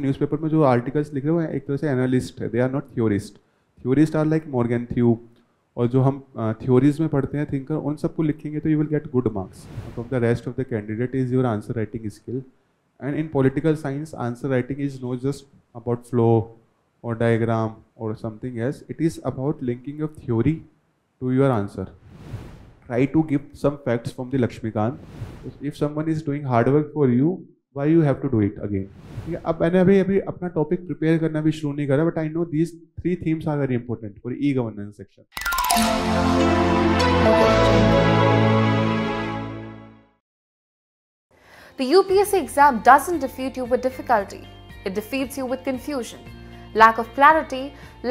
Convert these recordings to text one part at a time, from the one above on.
Newspaper में जो articles लिख रहे हैं वो एक तरह से एनालिस्ट है, they are not theorist. Theorist are like Morgenthau, और जो हम थ्योरीज में पढ़ते हैं थिंकर, उन सबको लिखेंगे तो you will get good marks from the rest of the candidate is your answer writing skill. And in political science answer writing is not just about flow or diagram or something else. It is about linking your theory to your answer. Try to give some facts from the Lakshmikant. If someone is doing hard work for you, why you have to do it again? ठीक है, अब मैंने अभी अपना topic prepare करना भी शुरू नहीं करा, but I know these 3 themes are very important for e-governance section. The UPSC exam doesn't defeat you with difficulty. It defeats you with confusion, lack of clarity,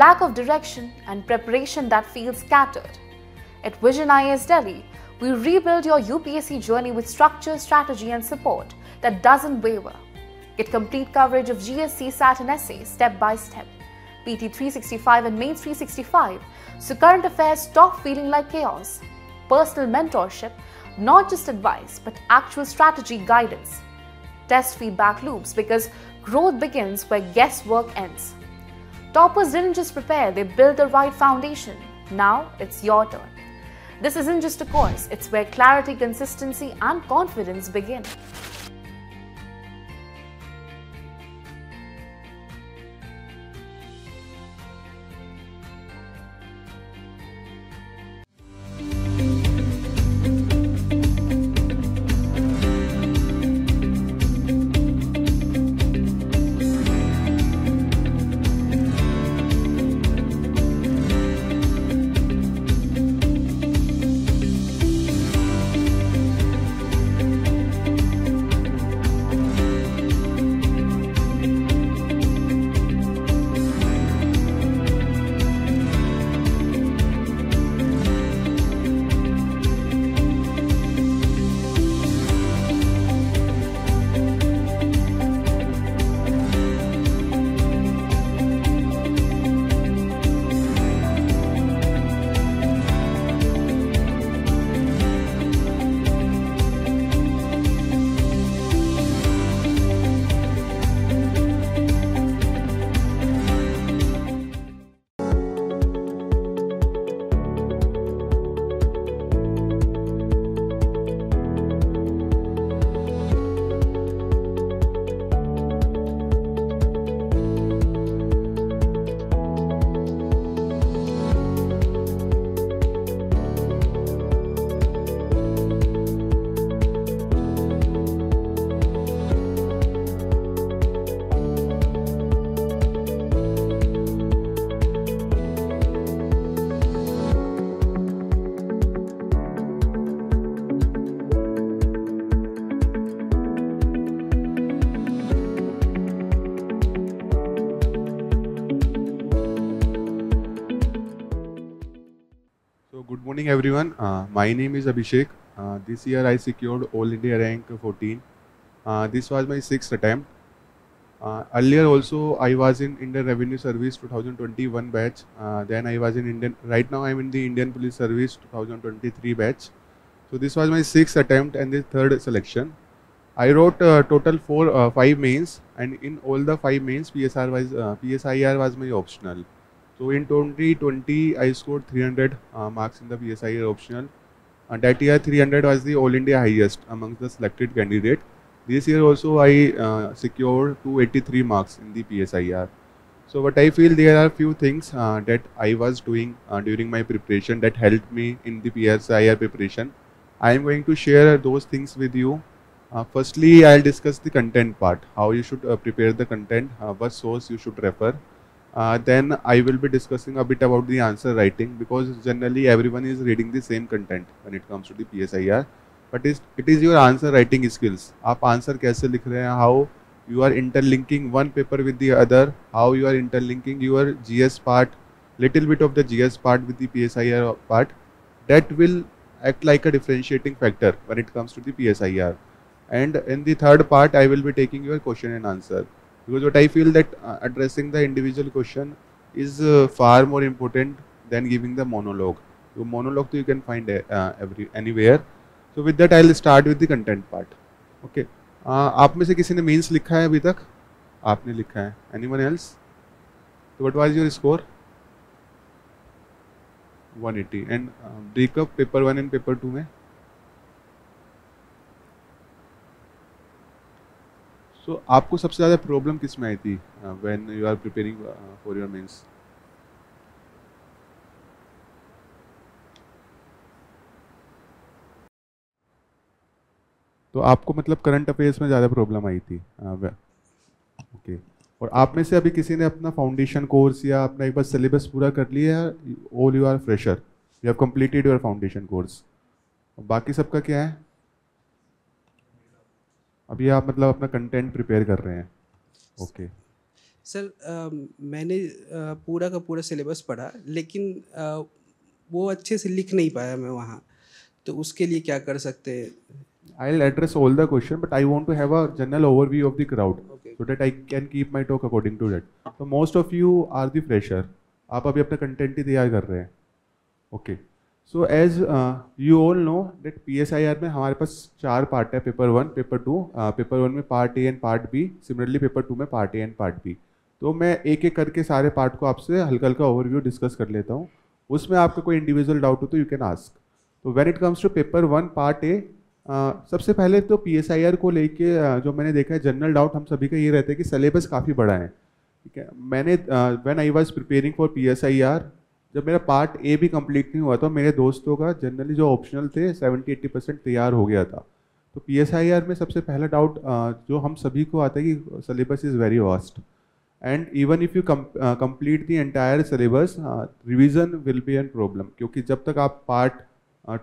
lack of direction, and preparation that feels scattered. At Vision IAS Delhi, we rebuild your UPSC journey with structure, strategy, and support that doesn't waver. Get complete coverage of GSC, SAT, and essay step by step. PT 365 and Mains 365, so current affairs stop feeling like chaos. Personal mentorship, not just advice, but actual strategy guidance. Test feedback loops, because growth begins where guesswork ends. Toppers didn't just prepare, they built the right foundation. Now it's your turn. This isn't just a course, it's where clarity, consistency, and confidence begin. Good morning everyone. My name is Abhishek. This year I secured All India rank 14. This was my 6th attempt. Earlier also I was in Indian Revenue Service 2021 batch. Then I was in Indian. Right now I am in the Indian Police Service 2023 batch. So this was my 6th attempt and the 3rd selection. I wrote total 5 mains, and in all the 5 mains PSIR was my optional. So in 2020, I scored 300 marks in the PSIR optional. That year 300 was the All India highest amongst the selected candidate. This year also I secured 283 marks in the PSIR. So what I feel, there are few things that I was doing during my preparation that helped me in the PSIR preparation. I am going to share those things with you. Firstly, I'll discuss the content part, how you should prepare the content, what source you should refer. Then I will be discussing a bit about the answer writing, because generally everyone is reading the same content when it comes to the PSIR, but it is your answer writing skills. आप answer कैसे लिख रहे हैं, how you are interlinking one paper with the other, how you are interlinking your GS part, little bit of the GS part with the PSIR part. That will act like a differentiating factor when it comes to the PSIR. And in the third part, I will be taking your question and answer. Because what I feel that addressing the individual question is far more important than giving the monologue. So monologue you can find anywhere. So with that I'll start with the content part. Okay. आप में से किसी ने mains लिखा है अभी तक? आपने लिखा है, एनीवन एल्स? तो what was your score? 180. And breakup paper 1 and paper 2 में? सो आपको सबसे ज़्यादा प्रॉब्लम किस में आई थी when you are preparing for your mains? तो आपको मतलब करंट अफेयर्स में ज़्यादा प्रॉब्लम आई थी? ओके. और आप में से अभी किसी ने अपना फाउंडेशन कोर्स या अपना एक बार सिलेबस पूरा कर लिया है? All you are fresher, you have completed your foundation course? बाकी सबका क्या है? अभी आप मतलब अपना कंटेंट प्रिपेयर कर रहे हैं? ओके. सर मैंने पूरा का पूरा सिलेबस पढ़ा, लेकिन वो अच्छे से लिख नहीं पाया मैं वहाँ, तो उसके लिए क्या कर सकते हैं? I'll address all the question, but I want to have a general overview of the crowd, Okay. so that I can keep my talk according to that. So most of you are the fresher. आप अभी अपना content ही तैयार कर रहे हैं. Okay. So as you all know that PSIR में हमारे पास 4 पार्ट है, पेपर 1, पेपर 2. पेपर 1 में part A and part B, similarly paper 2 में part A and part B. तो मैं एक एक करके सारे पार्ट को आपसे हल्का हल्का ओवरव्यू डिस्कस कर लेता हूँ. उसमें आपका कोई इंडिविजुअल डाउट हो तो यू कैन आस्क. तो when it comes to paper 1 part A, सबसे पहले तो PSIR को लेके जो मैंने देखा है, जनरल डाउट हम सभी का ये रहता है कि सिलेबस काफ़ी बड़ा है. ठीक है. मैंने when I was preparing for PSIR, जब मेरा पार्ट ए भी कंप्लीट नहीं हुआ था, मेरे दोस्तों का जनरली जो ऑप्शनल थे 70-80% तैयार हो गया था. तो PSIR में सबसे पहला डाउट जो हम सभी को आता है कि syllabus is very vast, and even if you complete the entire syllabus, revision will be an problem. क्योंकि जब तक आप पार्ट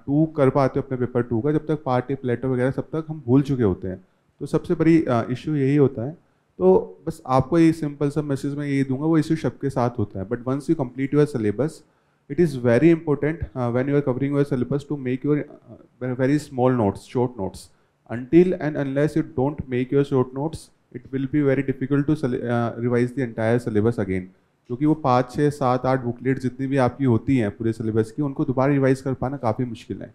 2 कर पाते हो अपने पेपर 2 का, जब तक पार्ट ए प्लेटो वगैरह सब तक हम भूल चुके होते हैं. तो सबसे बड़ी इशू यही होता है. तो बस आपको ये सिंपल सा मैसेज मैं यही दूंगा, वो इशू सबके साथ होता है. But once you complete your syllabus, it is very important when you are covering your syllabus to make your very small notes, short notes. until and unless you don't make your short notes, it will be very difficult to revise the entire syllabus again. क्योंकि वो 5, 6, 7, 8 booklet जितनी भी आपकी होती हैं पूरे syllabus की, उनको दोबारा रिवाइज कर पाना काफ़ी मुश्किल है.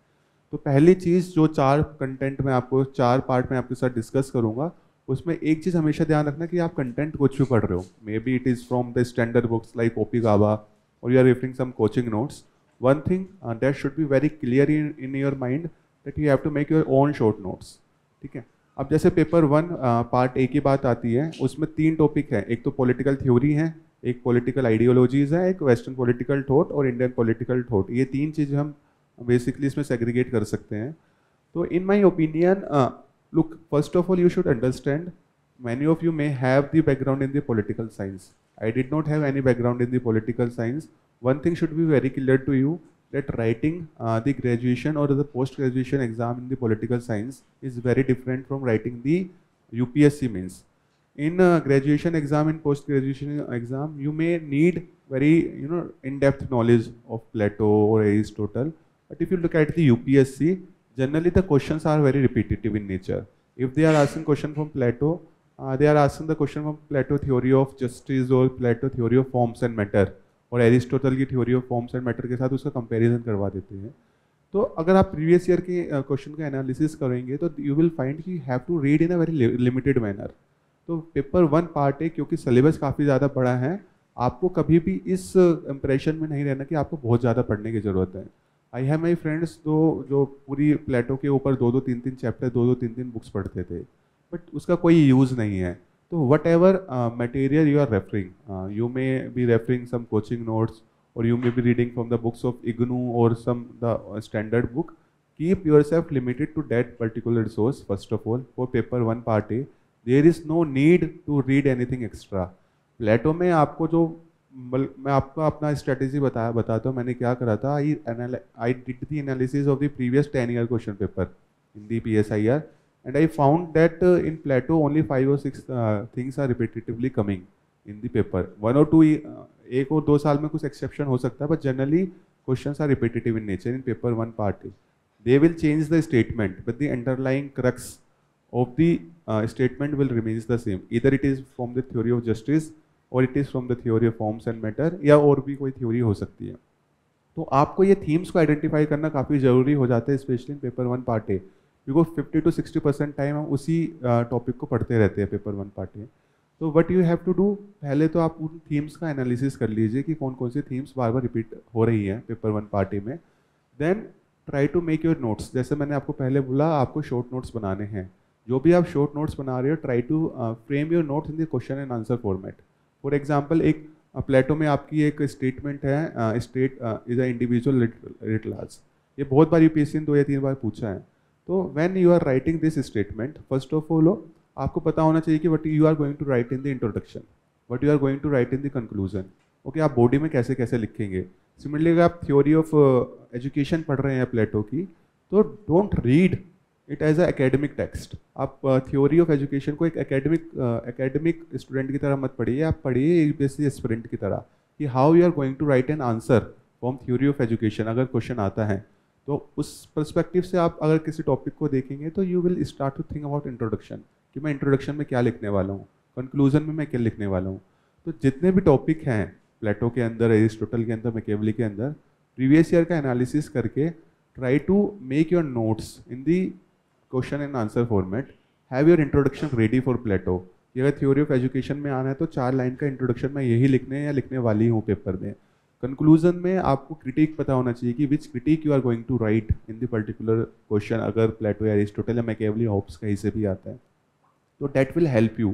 तो पहली चीज़ जो 4 कंटेंट में आपको 4 पार्ट में आपके साथ डिस्कस करूँगा, उसमें एक चीज़ हमेशा ध्यान रखना कि आप कंटेंट कुछ भी पढ़ रहे हो, may be it is from the standard books like OP Gauba और you are referring some coaching notes. One thing that should be very clear in your mind that you have to make your own short notes. ठीक है. अब जैसे paper 1 part ए की बात आती है, उसमें 3 टॉपिक हैं. एक तो पॉलिटिकल थ्योरी है, एक पॉलिटिकल आइडियोलॉजीज़ है, एक वेस्टर्न पॉलिटिकल थॉट और इंडियन पॉलिटिकल थॉट. ये 3 चीज़ें हम बेसिकली इसमें सेग्रीगेट कर सकते हैं. तो in my opinion, look, first of all you should understand, many of you may have the background in the political science. I did not have any background in the political science. One thing should be very clear to you, that writing the graduation or the post graduation exam in the political science is very different from writing the UPSC means. In graduation exam, in post graduation exam, you may need very in-depth knowledge of Plato or Aristotle. But if you look at the UPSC, generally the questions are very repetitive in nature. If they are asking question from Plato, they are asking the question from Plato theory of justice or Plato theory of forms and matter, और Aristotle की theory of forms and matter के साथ उसका comparison करवा देते हैं. तो अगर आप प्रीवियस ईयर के क्वेश्चन का एनालिसिस करेंगे तो यू विल फाइंड कि you have to read in a very limited manner. तो पेपर 1 पार्ट है, क्योंकि सिलेबस काफ़ी ज़्यादा बड़ा है, आपको कभी भी इस इंप्रेशन में नहीं रहना कि आपको बहुत ज़्यादा पढ़ने की ज़रूरत है. आई हैव माई फ्रेंड्स जो पूरी प्लेटो के ऊपर 2-2, 3-3 चैप्टर, 2-2, 3-3 बुक्स पढ़ते थे, बट उसका कोई यूज़ नहीं है. तो what ever material you are referring, you may be referring some coaching notes, or you may be reading from the books of IGNOU or some the standard book. Keep yourself limited to that particular resource. First of all, for paper 1 part A, there is no need to read anything extra. प्लेटो में आपको जो, मैं आपको अपना strategy बताता हूँ मैंने क्या करा था. I did the analysis of the previous 10-year question paper in the PSIR. And I found that in Plato only 5 or 6 things are repetitively coming in the paper. 1 or 2, 1 और 2 साल में कुछ exception हो सकता है, but generally questions are repetitive in nature in paper 1 part A. They will change the statement, but the underlying crux of the statement will remains the same. Either it is from the theory of justice or it is from the theory of forms and matter, या और भी कोई theory हो सकती है. तो आपको ये themes को identify करना काफ़ी ज़रूरी हो जाता है, especially in paper 1 part A. Because 50 to 60% time हम उसी टॉपिक को पढ़ते रहते हैं पेपर 1 पार्ट में. तो what you have to do, पहले तो आप उन थीम्स का एनालिसिस कर लीजिए कि कौन कौन सी थीम्स बार बार रिपीट हो रही हैं पेपर 1 पार्ट ए में। Then try to make your notes, जैसे मैंने आपको पहले बोला आपको शॉर्ट नोट्स बनाने हैं। जो भी आप शॉर्ट नोट्स बना रहे हो, try to frame your notes in the question and answer format. For example, एक प्लेटो में आपकी एक स्टेटमेंट है, state is a individual writ large. ये बहुत बार यूपीएससी ने 2 या 3 बार पूछा है। तो when you are writing this statement, first of all आपको पता होना चाहिए कि what you are going to write in the introduction, what you are going to write in the conclusion. Okay, आप बॉडी में कैसे कैसे लिखेंगे। सिमिलरली अगर आप थ्योरी ऑफ एजुकेशन पढ़ रहे हैं प्लेटो की, तो don't read it as a academic text. आप थ्योरी ऑफ एजुकेशन को एक एकेडमिक स्टूडेंट की तरह मत पढ़िए, आप पढ़िए यूपीएससी एस्पिरेंट की तरह कि how you are going to write an answer from theory of education. अगर क्वेश्चन आता है तो उस पर्सपेक्टिव से आप अगर किसी टॉपिक को देखेंगे तो you will start to think about introduction कि मैं इंट्रोडक्शन में क्या लिखने वाला हूँ, कंक्लूजन में मैं क्या लिखने वाला हूँ। तो जितने भी टॉपिक हैं प्लेटो के अंदर, एरिस्टोटल के अंदर, मैकियावेली के अंदर, प्रीवियस ईयर का एनालिसिस करके try to make your notes in the question and answer format. Have your introduction ready for Plato कि अगर थ्योरी ऑफ एजुकेशन में आना है तो 4 लाइन का इंट्रोडक्शन मैं यही लिखने या लिखने वाली हूँ पेपर में। कंक्लूजन में आपको क्रिटिक पता होना चाहिए कि which critic you are going to write in the particular question, अगर प्लेटो या एरिस्टोटल या मैकियावेली होप्स कहीं से भी आता है। तो that will help you.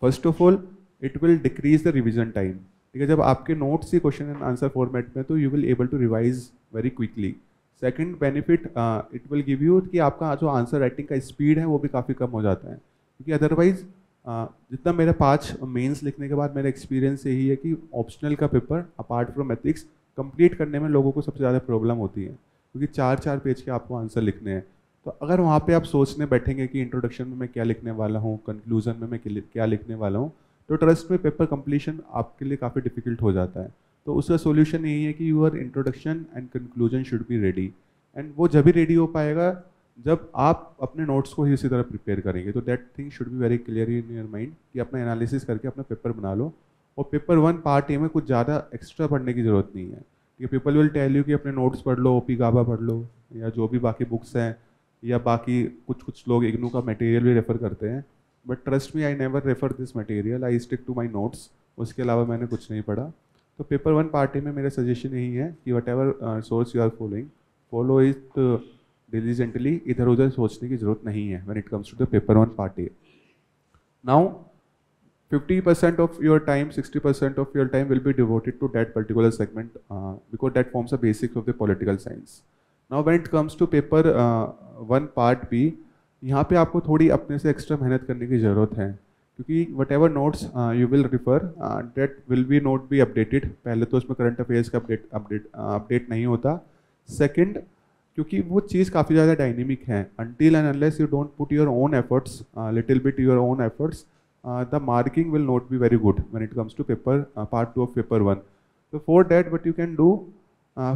First of all it will decrease the revision time. ठीक है, जब आपके नोट्स ही क्वेश्चन एंड आंसर फॉर्मेट में, तो you will able to revise very quickly. Second benefit it will give you कि आपका जो आंसर राइटिंग का स्पीड है वो भी काफ़ी कम हो जाता है, क्योंकि अदरवाइज जितना मेरे 5 मेंस लिखने के बाद मेरा एक्सपीरियंस यही है कि ऑप्शनल का paper apart from ethics complete करने में लोगों को सबसे ज़्यादा प्रॉब्लम होती है, क्योंकि 4-4 पेज के आपको आंसर लिखने हैं। तो अगर वहाँ पे आप सोचने बैठेंगे कि इंट्रोडक्शन में मैं क्या लिखने वाला हूँ, कंक्लूजन में मैं क्या लिखने वाला हूँ, तो ट्रस्ट में पेपर कंप्लीशन आपके लिए काफ़ी डिफिकल्ट हो जाता है। तो उसका सोल्यूशन यही है कि your introduction and conclusion should be ready. And वो जब भी रेडी हो पाएगा जब आप अपने नोट्स को ही उसी तरह प्रिपेयर करेंगे। तो that thing should be very clear in your mind कि अपना एनालिसिस करके अपना पेपर बना लो। और पेपर 1 पार्ट ए में कुछ ज़्यादा एक्स्ट्रा पढ़ने की ज़रूरत नहीं है, ठीक है। पीपल विल टेल यू कि अपने नोट्स पढ़ लो, ओपी गाबा पढ़ लो, या जो भी बाकी बुक्स हैं, या बाकी कुछ लोग इग्नू का मटेरियल भी रेफ़र करते हैं। But trust me, I never refer this material, I stick to my notes. उसके अलावा मैंने कुछ नहीं पढ़ा। तो पेपर 1 पार्ट ए में मेरा सजेशन यही है कि whatever source you are following, follow it diligently. इधर उधर सोचने की जरूरत नहीं है when it comes to the paper 1 part A. Now 50% of your time, 60% of your time will be devoted to that particular segment because that forms the basics of the political science. Now when it comes to paper 1 part B, यहाँ पे आपको थोड़ी अपने से extra मेहनत करने की ज़रूरत है, क्योंकि what ever notes you will refer that will be note be updated. पहले तो उसमें करंट अफेयर्स का अपडेट नहीं होता। सेकंड, क्योंकि वो चीज़ काफ़ी ज़्यादा डायनेमिक है, until and unless you don't put your own efforts, little bit your own efforts, the marking will not be very good when it comes to paper part 2 of paper 1. So for that what you can do,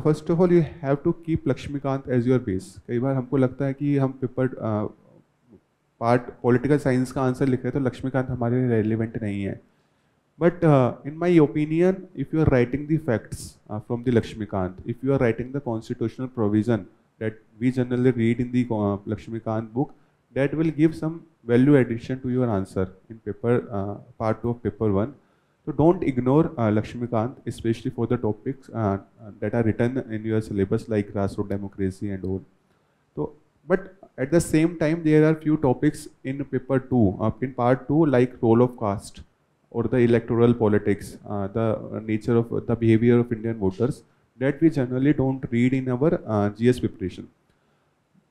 first of all you have to keep Lakshmikant as your base. कई बार हमको लगता है कि हम paper part political science का answer लिख रहे हैं तो लक्ष्मीकांत हमारे लिए रेलिवेंट नहीं है। But in my opinion, if you are writing the facts from the Laxmikanth, if you are writing the constitutional provision that we generally read in the Lakshmikant book, that will give some value addition to your answer in paper part 2 of paper 1. So don't ignore Lakshmikant, especially for the topics that are written in your syllabus like grassroots democracy and all. So, but at the same time there are few topics in paper 2, in part 2, like role of caste or the electoral politics, the nature of the behavior of Indian voters, that we generally don't read in our GS preparation.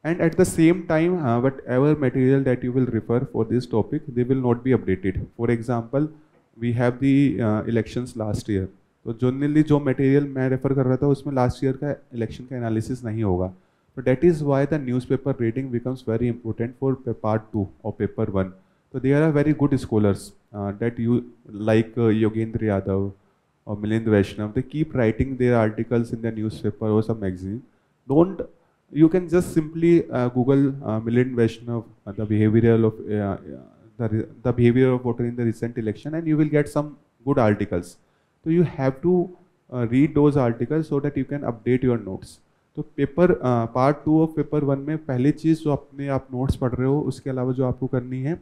And at the same time, whatever material that you will refer for this topic, they will not be updated. For example, we have the elections last year. तो generally जो material मैं refer कर रहा था उसमें last year का election का analysis नहीं होगा। तो that is why the newspaper reading becomes very important for part 2 और पेपर 1. तो there are very good scholars that you like Yogendra Yadav or Milind Vaishnav, they keep writing their articles in the newspaper or some magazine. You can just simply Google Milind Vaishnav, the behavior of voter in the recent election, and you will get some good articles. So you have to read those articles so that you can update your notes. तो paper part 2 of paper 1 में पहली चीज़ जो अपने आप notes पढ़ रहे हो उसके अलावा जो आपको करनी है,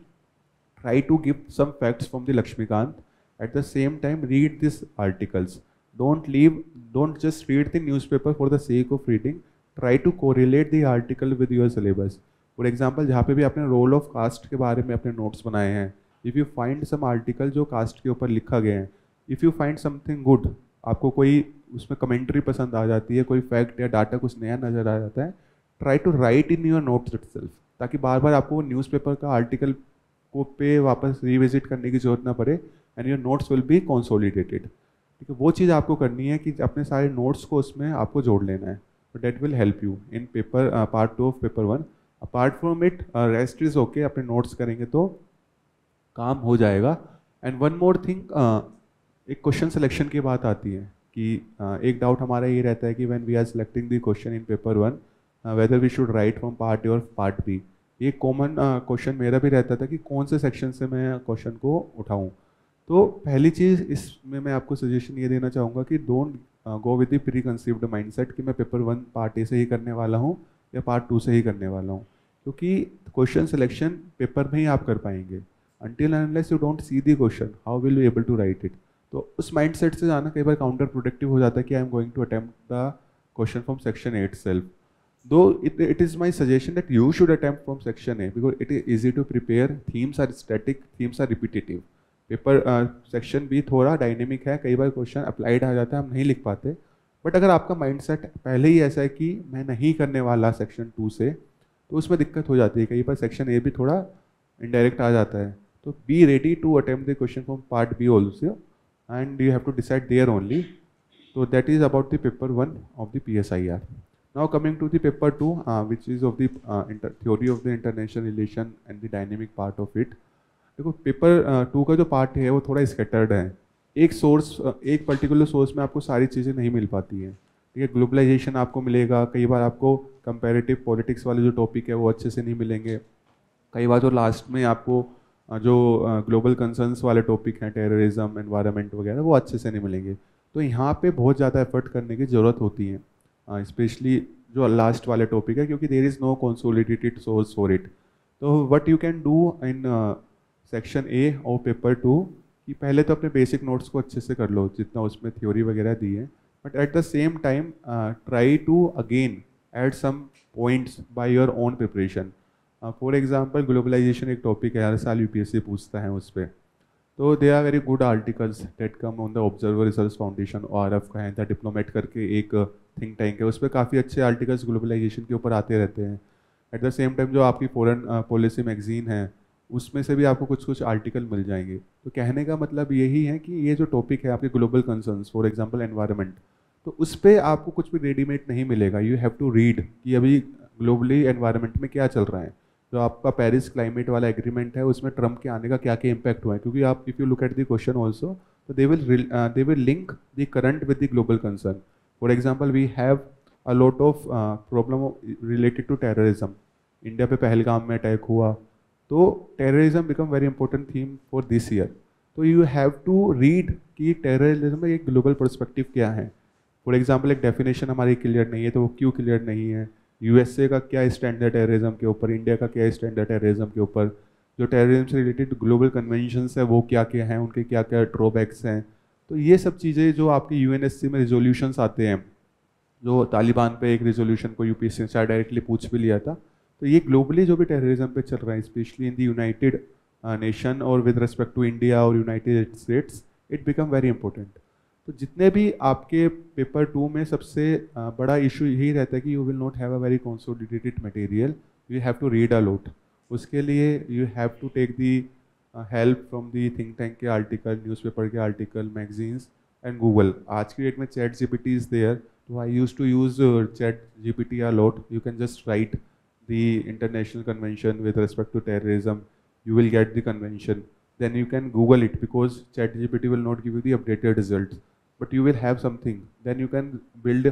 try to give some facts from the Lakshmikant. At the same time, read these articles. Don't just read the newspaper for the sake of reading. Try to correlate the article with your syllabus. For example, जहाँ पे भी आपने role of cast के बारे में अपने notes बनाए हैं, if you find some article जो कास्ट के ऊपर लिखा गया है, if you find something good, आपको कोई उसमें कमेंट्री पसंद आ जाती है, कोई फैक्ट या डाटा कुछ नया नज़र आ जाता है, try to write in your notes itself, ताकि बार बार आपको न्यूज़पेपर का आर्टिकल को पे वापस रिविजिट करने की जरूरत ना पड़े, and your notes will be consolidated. ठीक है, वो चीज़ आपको करनी है कि अपने सारे नोट्स को उसमें आपको जोड़ लेना है, तो that will help you in paper part 2 of paper 1। Apart from it rest is okay, अपने नोट्स करेंगे तो काम हो जाएगा। एंड वन मोर थिंग, एक क्वेश्चन सिलेक्शन की बात आती है कि एक डाउट हमारा ये रहता है कि when we are selecting the question in paper 1 whether we should write from part A और पार्ट बी। ये कॉमन क्वेश्चन मेरा भी रहता था कि कौन से सेक्शन से मैं क्वेश्चन को उठाऊं। तो पहली चीज़ इसमें मैं आपको सजेशन ये देना चाहूँगा कि don't go with the pre conceived mindset कि मैं पेपर 1 पार्ट ए से ही करने वाला हूँ या पार्ट 2 से ही करने वाला हूँ, क्योंकि क्वेश्चन सिलेक्शन पेपर में ही आप कर पाएंगे। until and unless you don't see the question, how will you able to write it? तो उस माइंडसेट से जाना कई बार काउंटर प्रोडक्टिव हो जाता है कि I am going to attempt the question from section A itself. Though it is my suggestion that you should attempt from section A because it is easy to prepare. Themes are static, themes are repetitive. Paper section B थोड़ा dynamic है, कई बार question applied आ जाता है, हम नहीं लिख पाते। But अगर आपका माइंडसेट पहले ही ऐसा है कि मैं नहीं करने वाला सेक्शन 2 से, तो उसमें दिक्कत हो जाती है। कई बार सेक्शन ए भी थोड़ा इनडायरेक्ट आ जाता है, तो be ready to attempt the question from part B also and you have to decide there only. So that is about the paper 1 of the PSIR. Now coming to the paper 2, which is of the theory of the international relation and the dynamic part of it. देखो paper 2 का जो part है वो थोड़ा scattered है। एक source, एक particular source में आपको सारी चीज़ें नहीं मिल पाती हैं। ठीक है, ग्लोबलाइजेशन आपको मिलेगा, कई बार आपको कंपैरेटिव पॉलिटिक्स वाले जो टॉपिक है वो अच्छे से नहीं मिलेंगे, कई बार तो लास्ट में आपको जो ग्लोबल कंसर्न्स वाले टॉपिक हैं, टेररिज्म, एनवायरनमेंट वगैरह, वो अच्छे से नहीं मिलेंगे। तो यहाँ पे बहुत ज़्यादा एफर्ट करने की ज़रूरत होती है, स्पेशली जो लास्ट वाले टॉपिक है, क्योंकि there is no consolidated source for it. तो what you can do in section A और पेपर 2 कि पहले तो अपने बेसिक नोट्स को अच्छे से कर लो, जितना उसमें थ्योरी वगैरह दी है, but at the same time try to again add some points by your own preparation. For example globalization एक टॉपिक है, हर साल यूपीएससी पूछता है उस पर, तो they are very good articles that come on the Observer Research Foundation, ORF का है, द डिप्लोमेट करके एक थिंक टैंक है, उस पर काफ़ी अच्छे आर्टिकल्स ग्लोबलाइजेशन के ऊपर आते रहते हैं। एट द सेम टाइम जो आपकी फॉरेन पॉलिसी मैगजीन है उसमें से भी आपको कुछ कुछ आर्टिकल मिल जाएंगे। तो कहने का मतलब यही है कि ये जो टॉपिक है आपके global concerns, for example environment, तो उस पर आपको कुछ भी रेडीमेड नहीं मिलेगा। यू हैव टू रीड कि अभी ग्लोबली एनवायरनमेंट में क्या चल रहा है। जो आपका पेरिस क्लाइमेट वाला एग्रीमेंट है उसमें ट्रम्प के आने का क्या क्या इम्पैक्ट हुआ है, क्योंकि आप if you look at the question also तो they will link the current with the global concern. For example we have a lot of problem related to terrorism. India पे पहलगाम में अटैक हुआ, तो terrorism become very important theme for this year. तो you have to read कि terrorism में एक global perspective क्या है। फॉर एग्जांपल एक डेफिनेशन हमारी क्लियर नहीं है, तो वो क्यों क्लियर नहीं है, यूएसए का क्या स्टैंड है टेररिज्म के ऊपर, इंडिया का क्या स्टैंड है टेररिज्म के ऊपर, जो टेररिज्म से रिलेटेड ग्लोबल कन्वेंशंस है वो क्या क्या हैं, उनके क्या क्या ड्रॉबैक्स हैं। तो ये सब चीज़ें जो आपके यूएनएससी में रिजोल्यूशंस आते हैं, जो तालिबान पे एक रिजोल्यूशन को यूपीएससी से डायरेक्टली पूछ भी लिया था, तो ये ग्लोबली जो भी टेररिज्म पे चल रहा है, specially in the United nation और विद रिस्पेक्ट टू इंडिया और United states, it become very important. तो जितने भी आपके पेपर 2 में सबसे बड़ा इशू यही रहता है कि you will not have a very consolidated material, you have to read a lot. उसके लिए you have to take the help from the think tank के आर्टिकल, न्यूज़पेपर के आर्टिकल, मैगजीन्स एंड गूगल। आज की डेट में Chat GPT is there, तो I use to use Chat GPT a lot. You can just write the international convention with respect to terrorism, you will get the convention, then you can google it because ChatGPT will not give you the updated results, but you will have something, then you can build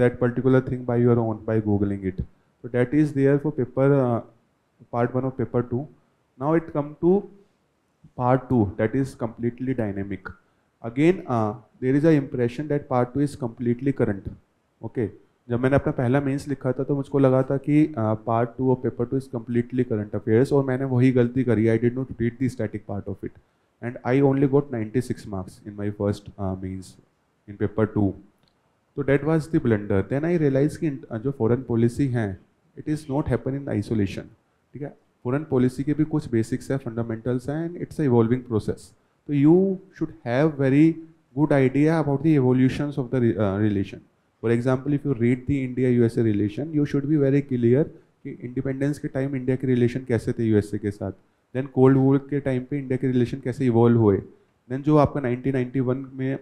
that particular thing by your own by googling it. So that is there for paper part 1 of paper 2. Now it come to part 2, that is completely dynamic. Again there is a impression that part 2 is completely current. Okay, जब मैंने अपना पहला mains लिखा था तो मुझको लगा था कि part 2 of paper 2 is completely current affairs, और मैंने वही गलती करी. I did not read the static part of it and I only got 96 marks in my first mains in paper 2. तो that was the blunder. Then I realize कि जो foreign policy हैं it is not happen in isolation. ठीक है, foreign policy के भी कुछ basics है, फंडामेंटल्स हैं, and it's a evolving process. तो you should have very good idea about the evolutions of the relation. For example, if you read the India-USA relation, you should be very clear कि independence के time India के relation कैसे थे USA के साथ, then cold war के time पे India के रिलेशन कैसे इवॉल्व हुए, देन जो आपका 1991 में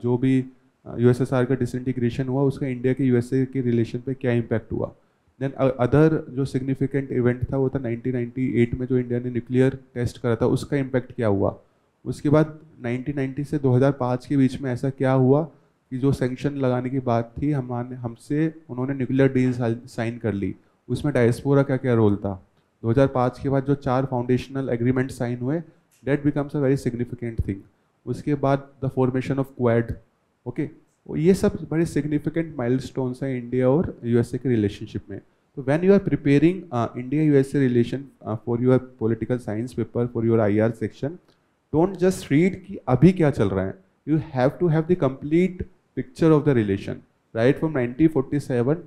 जो भी यूएसएसआर का डिसइंटीग्रेशन हुआ उसका इंडिया के यूएसए के रिलेशन पे क्या इम्पैक्ट हुआ. देन अदर जो सिग्निफिकेंट इवेंट था वो था 1998 में जो इंडिया ने न्यूक्लियर टेस्ट करा था, उसका इम्पैक्ट क्या हुआ. उसके बाद 1990 से 2005 के बीच में ऐसा क्या हुआ कि जो सैंक्शन लगाने की बात थी हमसे उन्होंने न्यूक्लियर डील साइन कर ली, उसमें डायस्पोरा का क्या रोल था. 2005 के बाद जो 4 फाउंडेशनल एग्रीमेंट साइन हुए, that becomes a very significant thing. उसके बाद the formation of Quad. Okay, ये सब बड़े सिग्निफिकेंट माइलस्टोन्स हैं इंडिया और यूएसए के रिलेशनशिप में. तो when you are preparing India USA relation for your political science paper, for your IR section, don't just read कि अभी क्या चल रहा है. You have to have the complete picture of the relation right from 1947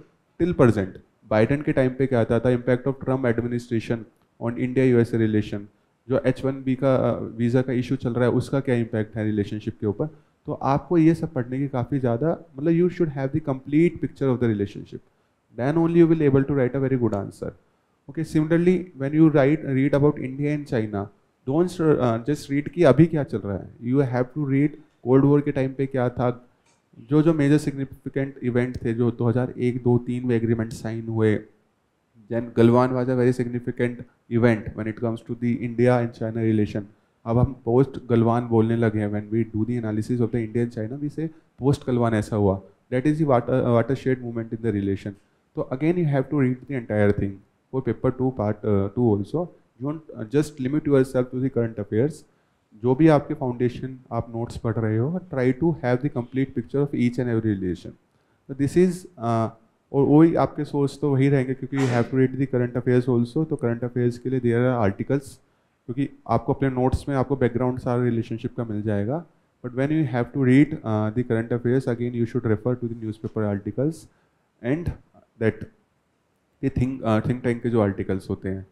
till present. Biden के time पे क्या आता था, impact of Trump administration on India USA relation, जो H1B का वीज़ा का इशू चल रहा है उसका क्या इम्पैक्ट है रिलेशनशिप के ऊपर. तो आपको ये सब पढ़ने की काफ़ी ज़्यादा, मतलब you should have the complete picture of the relationship, then only you will able to write a very good answer. Okay, similarly when you read about India and China, don't just read कि अभी क्या चल रहा है. You have to read cold war के time पे क्या था, जो मेजर सिग्निफिकेंट इवेंट थे जो 2001, 2, 3 में एग्रीमेंट साइन हुए. Then Galwan was a very significant event when it comes to the India and China relation. अब हम पोस्ट गलवान बोलने लगे हैं. When we do the analysis of the India and China, we say post Galwan ऐसा हुआ. That is the watershed movement in the relation. तो again you have to read the entire thing for paper 2 part 2 also. Don't just limit yourself to the current affairs. जो भी आपके foundation आप notes पढ़ रहे हो, try to have the complete picture of each and every relation. तो this is और वही आपके सोर्स तो वही रहेंगे क्योंकि you have to read the current affairs also. तो करंट अफेयर्स के लिए देयर आर आर्टिकल्स, क्योंकि आपको अपने नोट्स में आपको बैकग्राउंड सारा रिलेशनशिप का मिल जाएगा. But when you have to read the current affairs, again you should refer to the newspaper articles and that ये थिंक टैंक के जो आर्टिकल्स होते हैं.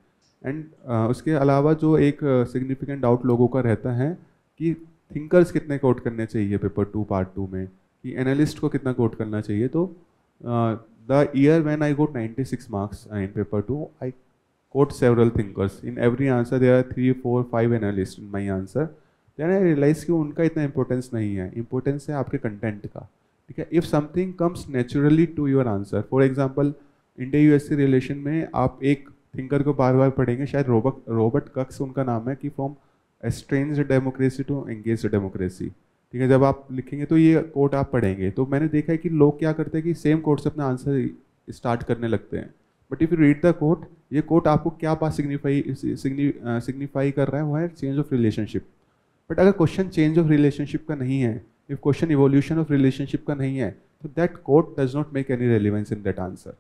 एंड उसके अलावा जो एक सिग्निफिकेंट डाउट लोगों का रहता है कि थिंकर्स कितने कोट करने चाहिए पेपर 2 पार्ट 2 में, कि एनालिस्ट को कितना कोट करना चाहिए. तो the year when I got 96 marks in paper 2, I quote several thinkers. In every answer there are 3, 4, 5 analyst in my answer. Then I realize कि उनका इतना इंपॉर्टेंस नहीं है, इंपॉर्टेंस है आपके कंटेंट का. ठीक है, if something comes naturally to your answer, for example India USA relation में आप एक थिंकर को बार बार पढ़ेंगे, शायद रॉबर्ट कक्स उनका नाम है, कि from estranged democracy to engaged democracy. ठीक है, जब आप लिखेंगे तो ये कोट आप पढ़ेंगे. तो मैंने देखा है कि लोग क्या करते हैं कि सेम कोट से अपना आंसर स्टार्ट करने लगते हैं. But if you read the quote, ये कोट आपको क्या बात सिग्निफाई कर रहा है, वो है चेंज ऑफ रिलेशनशिप. बट अगर क्वेश्चन चेंज ऑफ रिलेशनशिप का नहीं है, if question evolution of relationship का नहीं है, तो that quote does not make any relevance in that answer.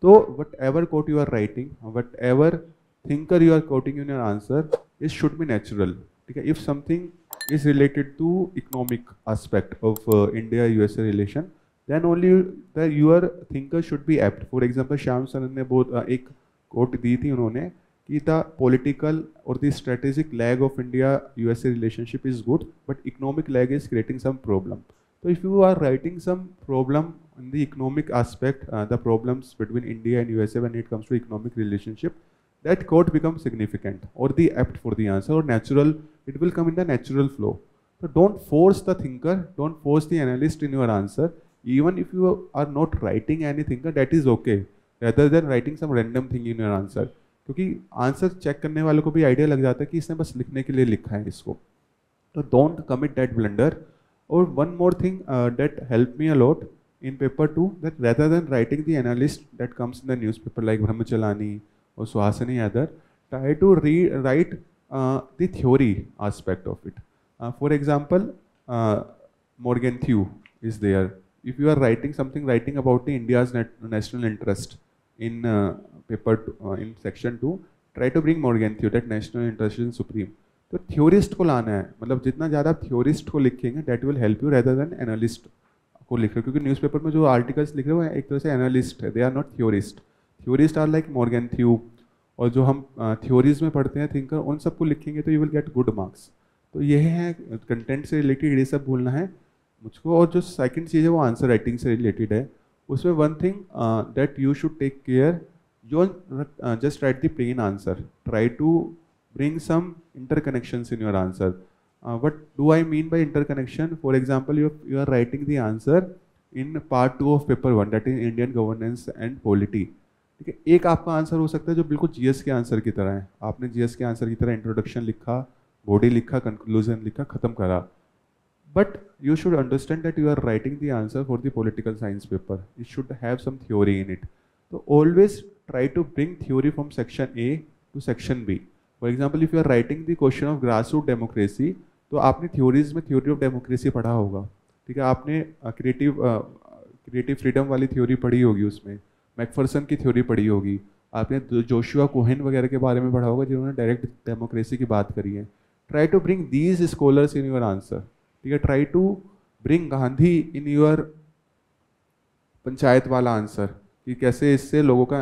So whatever quote you are writing, whatever thinker you are quoting in your answer, it should be natural. ठीक है, if something is related to economic aspect of India-USA relation, then only your thinker should be apt. For example, Shyam Saran ने बहुत एक quote दी थी उन्होंने कि the political or the strategic lag of India-USA relationship is good, but economic lag is creating some problem. So if you are writing some problem in the economic aspect, the problems between India and USA when it comes to economic relationship, that quote becomes significant or the apt for the answer or natural. It will come in the natural flow. So don't force the thinker, don't force the analyst in your answer. Even if you are not writing any thinker, that is okay. Rather than writing some random thing in your answer. क्योंकि answer check करने वालों को भी idea लग जाता है कि इसने बस लिखने के लिए लिखा है इसको. तो डोंट कमिट दैट ब्लंडर. और one more thing that help me a lot in paper 2, that rather than writing the analyst that comes in the newspaper like Brahmachalani or Suhasini other, try to write the theory aspect of it. For example, Morgenthau is there. if you are writing something, writing about the India's national interest in in section 2, try to bring Morgan theory that national interest is supreme. तो theorist को लाना है, मतलब जितना ज़्यादा आप theorist को लिखेंगे that will help you rather than analyst को लिख रहे हो, क्योंकि न्यूज़पेपर में जो आर्टिकल्स लिख रहे हो एक तरह से एनालिस्ट है, they are not theorist. Theorist are like Morgenthau, और जो हम थ्योरीज में पढ़ते हैं थिंकर, उन सबको लिखेंगे तो you will get good marks. तो यह है कंटेंट से रिलेटेड, ये सब बोलना है मुझको. और जो सेकंड चीज़ है वो आंसर राइटिंग से रिलेटेड है. उसमें one thing that you should take care, don't just write the plain answer. Try to bring some interconnections in your answer. What do I mean by interconnection? For example, you are writing the answer in part 2 of paper 1, that is Indian governance and polity. ठीक है, एक आपका answer हो सकता है जो बिल्कुल GS के आंसर की तरह है. आपने जीएस के आंसर की तरह इंट्रोडक्शन लिखा, बॉडी लिखा, कंक्लूजन लिखा, खत्म करा. But you should understand that you are writing the answer for the political science paper. It should have some theory in it. So always try to bring theory from section A to section B. For example, if you are writing the question of grassroots democracy, तो आपने theories में theory of democracy पढ़ा होगा. ठीक है, आपने creative freedom वाली theory पढ़ी होगी, उसमें मैकफर्सन की theory पढ़ी होगी, आपने जोशुआ कोहेन वगैरह के बारे में पढ़ा होगा जिन्होंने डायरेक्ट डेमोक्रेसी की बात करी है. Try to bring these scholars in your answer. ठीक है, try to bring Gandhi in your panchayat वाला आंसर, कि कैसे इससे लोगों का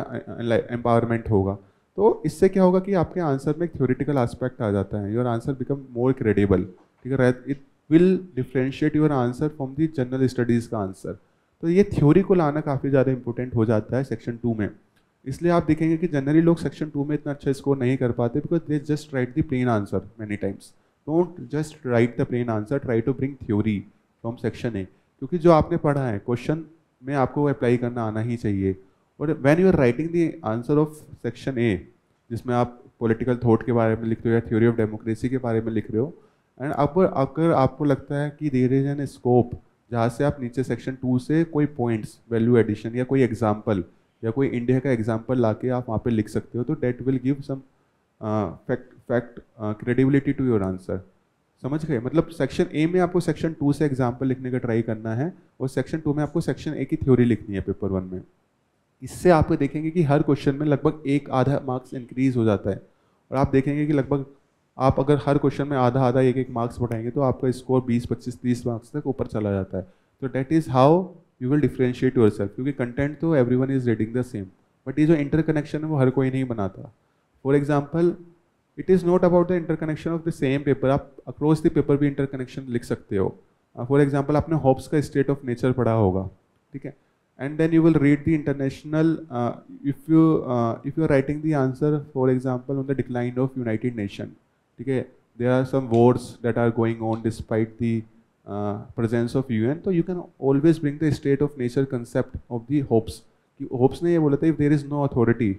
एम्पावरमेंट होगा. तो इससे क्या होगा कि आपके आंसर में एक थ्योरेटिकल एस्पेक्ट आ जाता है. Your answer become more credible. ठीक है, it will differentiate your answer from the general studies का आंसर. तो ये थ्योरी को लाना काफ़ी ज़्यादा इंपॉर्टेंट हो जाता है सेक्शन 2 में. इसलिए आप देखेंगे कि जनरली लोग सेक्शन 2 में इतना अच्छा स्कोर नहीं कर पाते, because they just write the plain answer many times. Don't just write the plain answer, try to bring theory from section A, क्योंकि जो आपने पढ़ा है क्वेश्चन में आपको अप्लाई करना आना ही चाहिए. और when you are writing the answer of section A, जिसमें आप पॉलिटिकल थॉट के बारे में लिख रहे हो या थ्योरी ऑफ डेमोक्रेसी के बारे में लिख रहे हो, एंड अगर आपको लगता है कि देयर इज एन स्कोप जहाँ से आप नीचे सेक्शन 2 से कोई पॉइंट्स, वैल्यू एडिशन या कोई एग्जाम्पल या कोई इंडिया का एग्जाम्पल ला के आप वहाँ पर लिख सकते हो, तो that will give some fact credibility to your answer. समझ गए? मतलब सेक्शन ए में आपको सेक्शन 2 से एग्जाम्पल लिखने का ट्राई करना है, और सेक्शन 2 में आपको सेक्शन ए की थ्योरी लिखनी है पेपर 1 में. इससे आप देखेंगे कि हर क्वेश्चन में लगभग एक आधा मार्क्स इंक्रीज हो जाता है. और आप देखेंगे कि लगभग आप अगर हर क्वेश्चन में आधा आधा एक मार्क्स बढ़ाएंगे तो आपका स्कोर 20, 25, 30 मार्क्स तक ऊपर चला जाता है. तो that is how you will differentiate your self, क्योंकि कंटेंट तो everyone is reading the same, but ये जो इंटरकनेक्शन है वो हर कोई नहीं बनाता. For example, it is not about the interconnection of the same paper. आप अक्रॉस द पेपर भी इंटरकनेक्शन लिख सकते हो. फॉर एग्जाम्पल, आपने हॉब्स का स्टेट ऑफ नेचर पढ़ा होगा, ठीक है, and then you will read the international if you are writing the answer, for example, on the decline of United Nations, ठीक है, there are some wars that are going on despite the presence of UN, so you can always bring the state of nature concept of the Hobbes. कि Hobbes ने ये बोला था, if there is no authority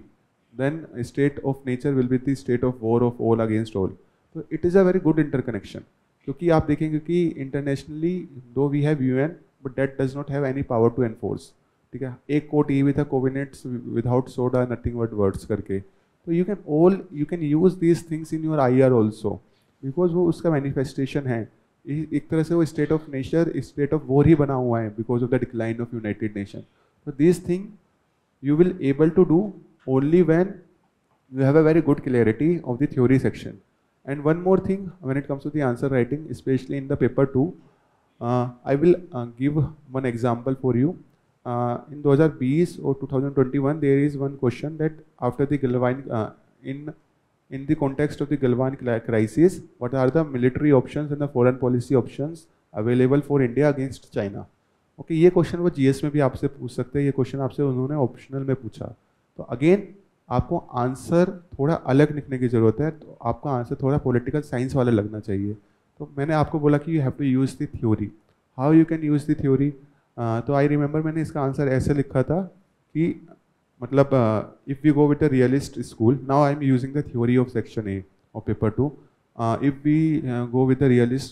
then state of nature will be the state of war of all against all. so it is a very good interconnection, क्योंकि आप देखेंगे कि internationally though we have UN but that does not have any power to enforce. ठीक है, एक coat ये भी था, covenants without sword nothing but words करके. तो you can use these things in your IR also, because वो उसका मैनिफेस्टेशन है. एक तरह से वो state of nature, state of war ही बना हुआ है because of the decline of United Nation. तो this thing you will able to do only when you have a very good clarity of the theory section. And one more thing, when it comes to the answer writing, especially in the paper 2, I will give one example for you. In 2020 or 2021, there is one question that after the Galvan, in the context of the Galvan crisis, what are the military options and the foreign policy options available for India against China? Okay, ये question वो GS में भी आपसे पूछ सकते हैं. ये question आपसे उन्होंने ऑप्शनल में पूछा. तो अगेन आपको आंसर थोड़ा अलग लिखने की ज़रूरत है. तो आपका आंसर थोड़ा पॉलिटिकल साइंस वाला लगना चाहिए. तो मैंने आपको बोला कि you have to use the theory. How you can use the theory? तो आई रिमेंबर मैंने इसका आंसर ऐसे लिखा था कि मतलब if we go with the realist school, now I am using the theory of section A of paper 2. If we go with the realist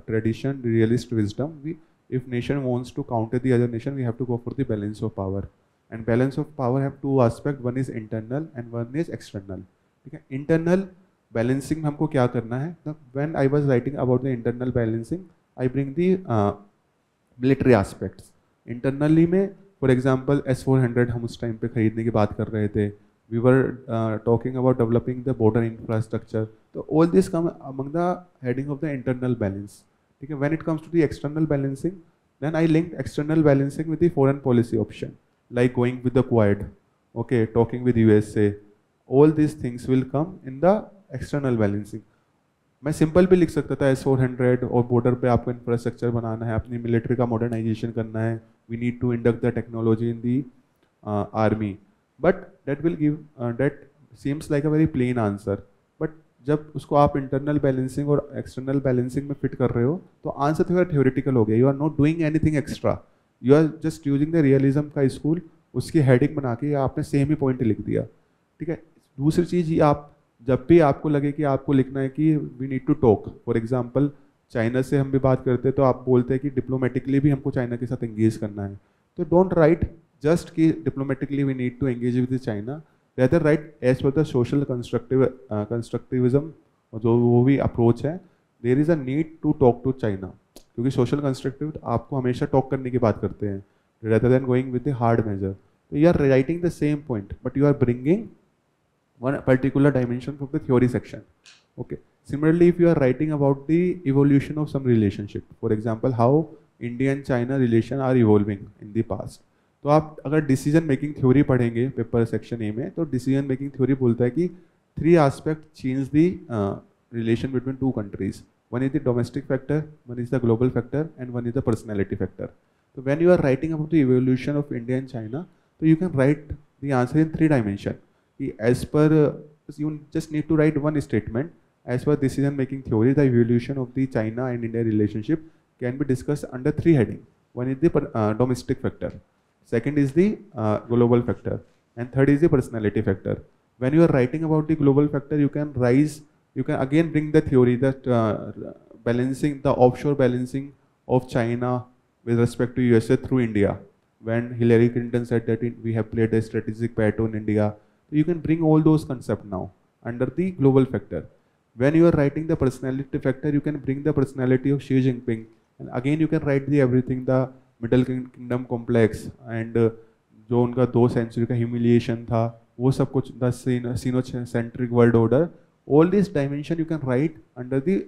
tradition, realist wisdom, we if nation wants to counter the other nation, we have to go for the balance of power. And balance of power have two aspects, one is internal and one is external. ठीक है, internal balancing में हमको क्या करना है? When I was writing about the internal balancing, I bring the military aspects. Internally में for example S400 हम उस टाइम पे खरीदने की बात कर रहे थे, we were talking about developing the border infrastructure, तो all this come among the heading of the internal balance, ठीक है. When it comes to the external balancing, then I linked external balancing with the foreign policy option, like going with the Quad, okay, talking with USA. All these things will come in the external balancing. मैं simple भी लिख सकता था S400 और border पे आपको infrastructure बनाना है, अपनी मिलिट्री का मॉडर्नाइजेशन करना है, we need to induct the technology in the army, but that will give that seems like a very plain answer. But जब उसको आप इंटरनल बैलेंसिंग और एक्सटर्नल बैलेंसिंग में फिट कर रहे हो तो आंसर थोड़ा थ्योरेटिकल हो गया. You are not doing anything extra, you are just using the realism का स्कूल, उसकी हेडिंग बना के आपने सेम ही पॉइंट लिख दिया, ठीक है. दूसरी चीज़ ये, आप जब भी आपको लगे कि आपको लिखना है कि we need to talk, for example China से हम भी बात करते हैं तो आप बोलते हैं कि डिप्लोमेटिकली भी हमको चाइना के साथ एंगेज करना है, तो डोंट राइट जस्ट कि diplomatically we need to engage with China, rather write as per the social constructivism और जो वो भी अप्रोच है, there is a need to talk to China, क्योंकि social constructive आपको हमेशा टॉक करने की बात करते हैं rather than going with the hard measure. तो you are writing the same point but you are bringing one particular dimension from the theory section. Okay. Similarly, if you are writing about the evolution of some relationship, for example how India and China relation are evolving in the past, तो आप अगर decision making theory पढ़ेंगे paper section A में, तो decision making theory बोलता है कि 3 aspect change the relation between 2 countries. One is the domestic factor, one is the global factor and one is the personality factor. तो when you are writing about the evolution of India and China, तो you can write the answer in 3 dimension. As per you just need to right one statement, as per decision making theory the evolution of the China and India relationship can be discuss under 3 heading. One is the domestic factor, second is the global factor, and third is the personality factor. When you are writing about the global factor, you can again bring the theory that balancing the offshore balancing of China with respect to USA through India, when Hillary Clinton said that we have played a strategic part on India, so you can bring all those concepts now under the global factor. When you are writing the personality factor, you can bring the personality of Xi Jinping, and again you can write the everything, the middle kingdom complex and जो उनका 2 century का humiliation था, वो सब कुछ, the sinocentric world order, all this dimension you can write under the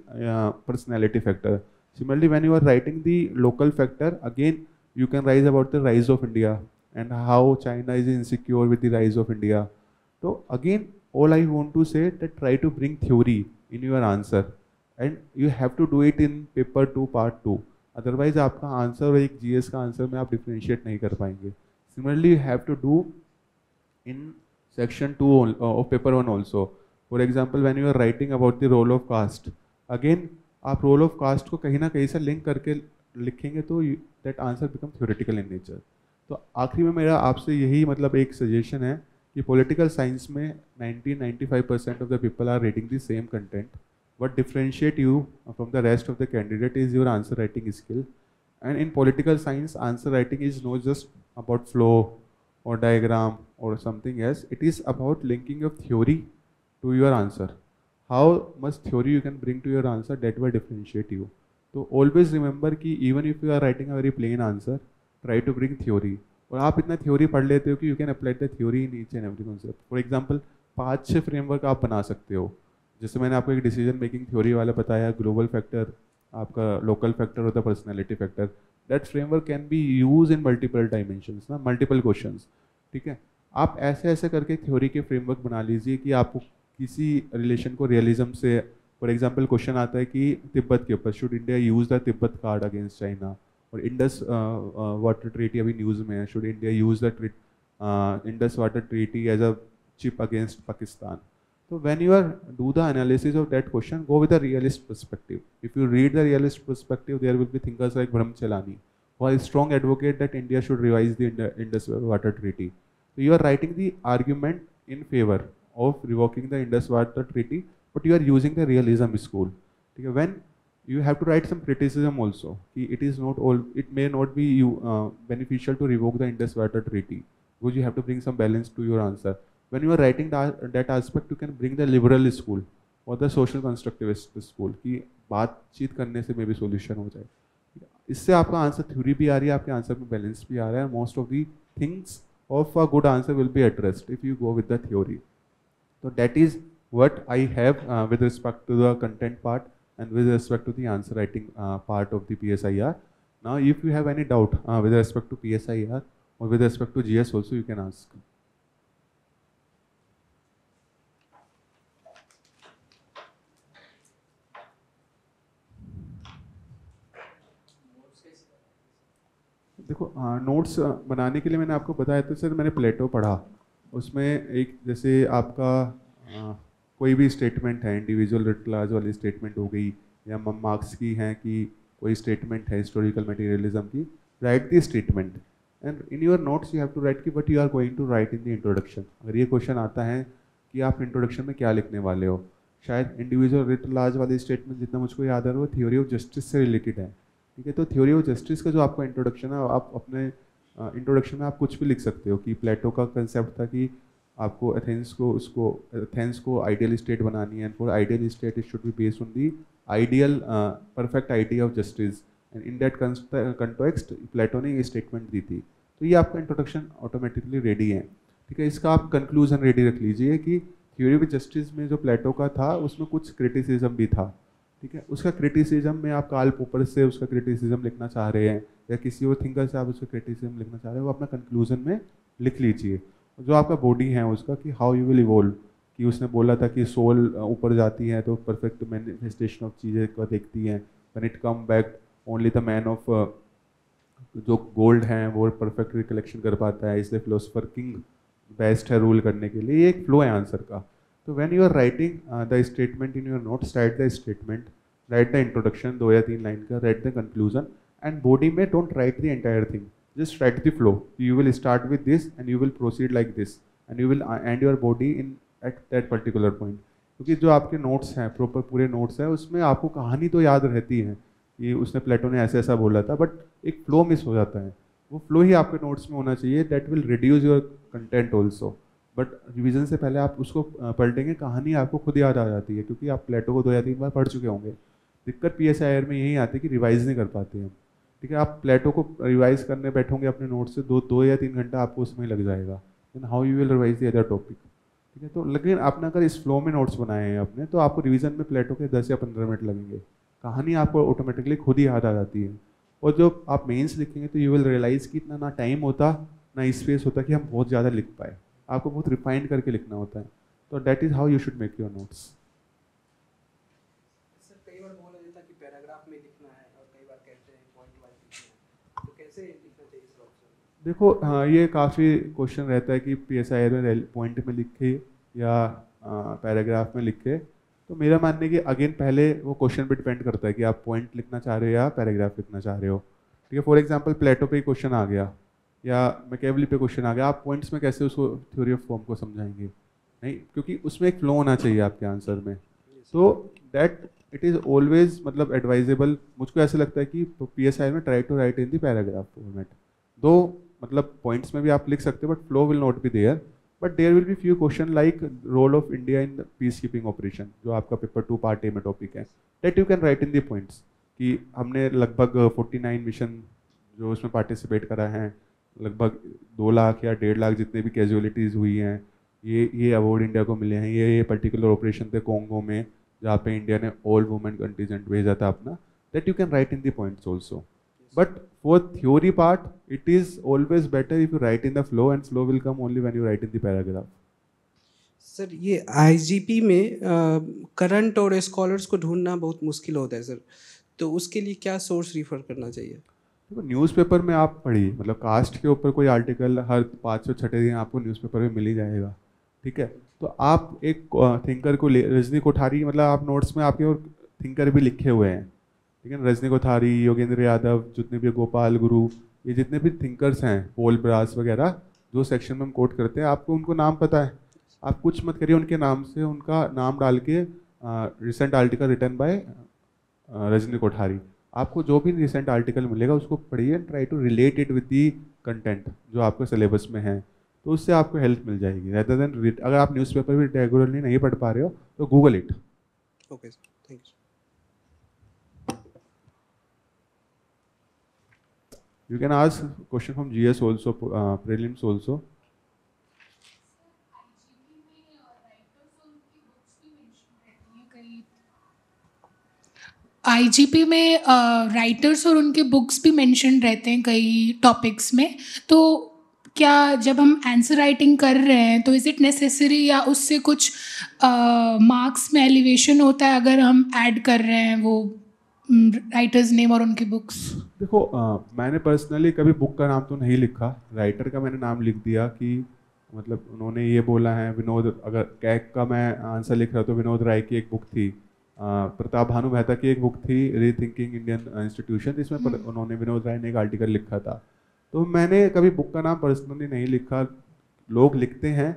personality factor. Similarly when you are writing the local factor, again you can rise about the rise of India and how China is insecure with the rise of India. तो again all I want to say that try to bring theory in your answer and you have to do it in paper 2 part 2, otherwise आपका answer और एक GS का answer में आप differentiate नहीं कर पाएंगे. Similarly you have to do in section 2 of paper 1 also. For example when you are writing about the role of caste, again आप रोल ऑफ कास्ट को कहीं ना कहीं से लिंक करके लिखेंगे तो that answer become theoretical in nature. तो आखिरी में मेरा आपसे यही मतलब एक सजेशन है कि पॉलिटिकल साइंस में 90-95% of the people are reading the same content. What differentiate you from the rest of the candidate is your answer writing skill. And in political science, answer writing is not just about flow or diagram or something else. It is about linking your theory to your answer. How much theory you can bring to your answer, that will differentiate you. So always remember कि even if you are writing a very plain answer, try to bring theory. और आप इतना theory पढ़ लेते हो कि you can apply the theory in each and every concept. For example, 5-6 framework आप बना सकते हो. जैसे मैंने आपको एक डिसीजन मेकिंग थ्योरी वाला बताया, ग्लोबल फैक्टर, आपका लोकल फैक्टर और the personality factor, that framework can be use in multiple dimensions ना, मल्टीपल क्वेश्चंस. ठीक है, आप ऐसे ऐसे करके थ्योरी के फ्रेमवर्क बना लीजिए कि आपको किसी रिलेशन को रियलिज्म से, फॉर एग्जांपल क्वेश्चन आता है कि तिब्बत के ऊपर, should India use the Tibet card against China, और इंडस वाटर ट्रीटी अभी न्यूज़ में है, should India use the Indus water treaty as a chip against Pakistan. So when you are do the analysis of that question, go with a realist perspective. If you read the realist perspective, there will be thinkers like Brahmachalani, who are a strong advocate that India should revise the Indus Water Treaty. So you are writing the argument in favor of revoking the Indus Water Treaty, but you are using the realism school. Okay, when you have to write some criticism also, it is not all, it may not be beneficial to revoke the Indus Water Treaty, because you have to bring some balance to your answer. When you are writing that aspect, you can bring the liberal school or the social constructivist school कि बातचीत करने से मे भी solution हो जाए. इससे आपका answer theory भी आ रही है, आपके आंसर में बैलेंस भी आ रहा है, most of the things of a good answer will be addressed if you go with the theory. So that is what I have with respect to the content part and with respect to the answer writing part of the PSIR. Now, if you have any doubt with respect to PSIR or with respect to GS also, you can ask. देखो notes बनाने के लिए मैंने आपको बताया था sir, मैंने प्लेटो पढ़ा, उसमें एक जैसे आपका कोई भी स्टेटमेंट है, इंडिविजुअल रिट क्लास वाली स्टेटमेंट हो गई, या मार्क्स की है कि कोई स्टेटमेंट है हिस्टोरिकल मटेरियलिज्म की, write the statement and in your notes you have to write कि what you are going to write in the introduction. अगर ये क्वेश्चन आता है कि आप इंट्रोडक्शन में क्या लिखने वाले हो, शायद इंडिविजुअल रिट क्लास वाली स्टेटमेंट जितना मुझको याद आ रहा है वो थ्योरी ऑफ जस्टिस से रिलेटेड है. ठीक है, तो थ्योरी ऑफ जस्टिस का जो आपका इंट्रोडक्शन है, आप अपने इंट्रोडक्शन में आप कुछ भी लिख सकते हो कि प्लेटो का कंसेप्ट था कि आपको एथेंस को आइडियल स्टेट बनानी है, and for ideal state it should be based on the ideal perfect idea of justice, and in that context Plato ने ये स्टेटमेंट दी थी. तो ये आपका इंट्रोडक्शन ऑटोमेटिकली रेडी है. ठीक है, इसका आप कंक्लूजन रेडी रख लीजिए कि थ्योरी ऑफ जस्टिस में जो प्लेटो का था उसमें कुछ क्रिटिसिज्म भी था. ठीक है, उसका क्रिटिसिज्म में आप कार्ल पॉपर से उसका क्रिटिसिज्म लिखना चाह रहे हैं या किसी और थिंकर से आप उसका क्रिटिसिज्म लिखना चाह रहे हैं, वो अपना कंक्लूजन में लिख लीजिए. जो आपका बॉडी है उसका कि हाउ यू विल इवोल्व, कि उसने बोला था कि सोल ऊपर जाती है तो परफेक्ट मैनिफेस्टेशन ऑफ चीज़ें को देखती है, when it come back only the man of जो गोल्ड हैं वो परफेक्ट रिकलेक्शन कर पाता है, इसलिए फिलोसफर किंग बेस्ट है रूल करने के लिए. ये एक फ्लो है आंसर का. तो when you are writing the statement in your notes, write the statement, write the introduction 2 या 3 लाइन का, write the conclusion, and body में don't write the entire thing, just write the flow. You will start with this and you will proceed like this and you will end your body in at that particular point. क्योंकि जो आपके notes हैं, proper पूरे notes हैं, उसमें आपको कहानी तो याद रहती है कि उसने प्लेटो ने ऐसा ऐसा बोला था, बट एक फ्लो मिस हो जाता है. वो फ्लो ही आपके नोट्स में होना चाहिए. That will reduce your content also. But revision से पहले आप उसको पलटेंगे, कहानी आपको खुद याद आ जाती है क्योंकि आप प्लेटो को 2 या 3 बार पढ़ चुके होंगे. दिक्कत PSIR में यही आती है कि रिवाइज नहीं कर पाते हम. ठीक है, आप प्लेटो को रिवाइज करने बैठोगे अपने नोट से 2 या 3 घंटा आपको उसमें लग जाएगा. Then how you will revise the other topic. ठीक है, तो लेकिन आपने अगर इस फ्लो में नोट्स बनाए हैं अपने, तो आपको रिवीजन में प्लेटो के 10 या 15 मिनट लगेंगे. कहानी आपको ऑटोमेटिकली खुद ही याद आ जाती है. और जब आप मेंस लिखेंगे तो यू विल रियलाइज कि इतना ना टाइम होता ना स्पेस होता कि हम बहुत ज़्यादा लिख पाए. आपको बहुत रिफाइंड करके लिखना होता है. तो that is how you should make your notes. कई बार बोला जाता है कि पैराग्राफ में लिखना है और कई बार कहते हैं पॉइंट वाइज लिखना है, तो कैसे लिखना चाहिए इस ऑप्शन? देखो ये काफ़ी क्वेश्चन रहता है कि PSIR में पॉइंट में लिखे या पैराग्राफ में लिखे. तो मेरा मानना है कि अगेन पहले वो क्वेश्चन पे डिपेंड करता है कि आप पॉइंट लिखना चाह रहे हो या पैराग्राफ लिखना चाह रहे हो. ठीक है, फॉर एग्जांपल प्लेटो पे क्वेश्चन आ गया या मैकेवली पे क्वेश्चन आ गया, आप पॉइंट्स में कैसे उसको थ्योरी ऑफ फॉर्म को समझाएंगे? नहीं, क्योंकि उसमें एक फ्लो होना चाहिए आपके आंसर में. तो दैट इट इज़ ऑलवेज मतलब एडवाइजेबल. मुझको ऐसा लगता है कि PSIR में try to write in the paragraph format. दो मतलब पॉइंट्स में भी आप लिख सकते हो but flow will not be there. But there will be few question like role of India in peace keeping operation, जो आपका पेपर 2 पार्ट ए में टॉपिक है. That you can write in the points कि हमने लगभग 49 mission जो उसमें participate करा है, लगभग 2 लाख या 1.5 लाख जितने भी कैजुअलिटीज़ हुई हैं, ये अवार्ड इंडिया को मिले हैं. ये पर्टिकुलर ऑपरेशन थे कोंगो में जहाँ पे इंडिया ने ऑल वुमेन कंटीजेंट भेजा था अपना. That you can write in the points also. But for theory part it is always better if you right in the flow, and flow will come only when you right in the paragraph. Sir ये IGP में current और scholars को ढूंढना बहुत मुश्किल होता है sir, तो उसके लिए क्या सोर्स रिफ़र करना चाहिए? देखो न्यूज़पेपर में आप पढ़िए, मतलब कास्ट के ऊपर कोई आर्टिकल हर 5 से 6 दिन आपको न्यूज़पेपर में मिल ही जाएगा. ठीक है, तो आप एक थिंकर को ले, रजनी कोठारी, मतलब आप नोट्स में आपके और थिंकर भी लिखे हुए हैं. ठीक है, रजनी कोठारी, योगेंद्र यादव, जितने भी गोपाल गुरु, ये जितने भी थिंकर्स हैं, पोल ब्रास वगैरह, जो सेक्शन में हम कोट करते हैं, आपको उनको नाम पता है. आप कुछ मत करिए उनके नाम से, उनका नाम डाल के recent article written by Rajni Kothari, आपको जो भी रिसेंट आर्टिकल मिलेगा उसको पढ़िए and try to relate it with the content जो आपके सिलेबस में है. तो उससे आपको हेल्प मिल जाएगी. रेदर देन अगर आप न्यूज़पेपर भी रेगुलरली नहीं पढ़ पा रहे हो तो Google it. Okay sir, thank you. You can ask question from GS also, prelims also. IGP में राइटर्स और उनके बुक्स भी मेंशन रहते हैं कई टॉपिक्स में, तो क्या जब हम आंसर राइटिंग कर रहे हैं तो इज़ इट नेसेसरी या उससे कुछ मार्क्स में एलिवेशन होता है अगर हम ऐड कर रहे हैं वो राइटर्स नेम और उनके बुक्स? देखो मैंने पर्सनली कभी बुक का नाम तो नहीं लिखा, राइटर का मैंने नाम लिख दिया कि मतलब उन्होंने ये बोला है विनोद, अगर कैक का मैं आंसर लिख रहा तो विनोद राय की एक बुक थी, प्रताप भानु मेहता की एक बुक थी रीथिंकिंग इंडियन इंस्टीट्यूशन, इसमें उन्होंने विनोद राय ने एक आर्टिकल लिखा था। तो मैंने कभी बुक का नाम पर्सनली नहीं लिखा। लोग लिखते हैं,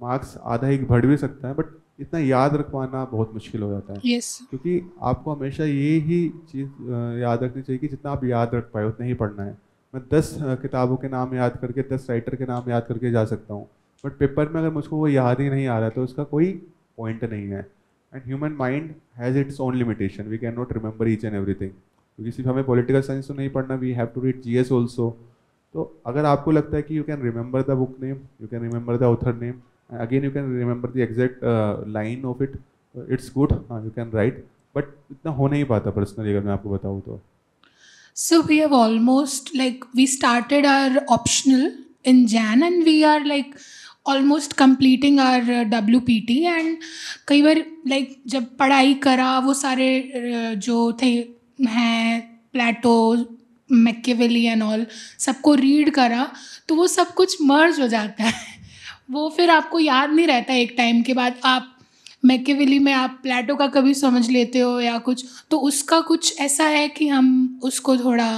मार्क्स आधा एक बढ़ भी सकता है, बट इतना याद रखवाना बहुत मुश्किल हो जाता है। yes. क्योंकि आपको हमेशा ये ही चीज़ याद रखनी चाहिए कि जितना आप याद रख पाए उतना ही पढ़ना है। मैं 10 किताबों के नाम याद करके 10 राइटर के नाम याद करके जा सकता हूँ, बट पेपर में अगर मुझको वो याद ही नहीं आ रहा तो उसका कोई पॉइंट नहीं है। And human mind has its own limitation, we can not remember each and everything. क्योंकि सिर्फ हमें पॉलिटिकल साइंस तो नहीं पढ़ना, we have to read GS also. तो अगर आपको लगता है कि you can remember the book name, you can remember the author name, again you can remember the exact line of it, it's good, you can write, but इतना हो नहीं पाता पर्सनली अगर मैं आपको बताऊँ तो। So we have almost like we started our optional in Jan and we are like almost completing our WPT and कई बार like जब पढ़ाई करा वो सारे जो थे हैं प्लेटो मैकियावेली एंड ऑल सबको रीड करा तो वो सब कुछ मर्ज हो जाता है वो फिर आपको याद नहीं रहता एक टाइम के बाद। आप मैकियावेली में आप प्लेटो का कभी समझ लेते हो या कुछ, तो उसका कुछ ऐसा है कि हम उसको थोड़ा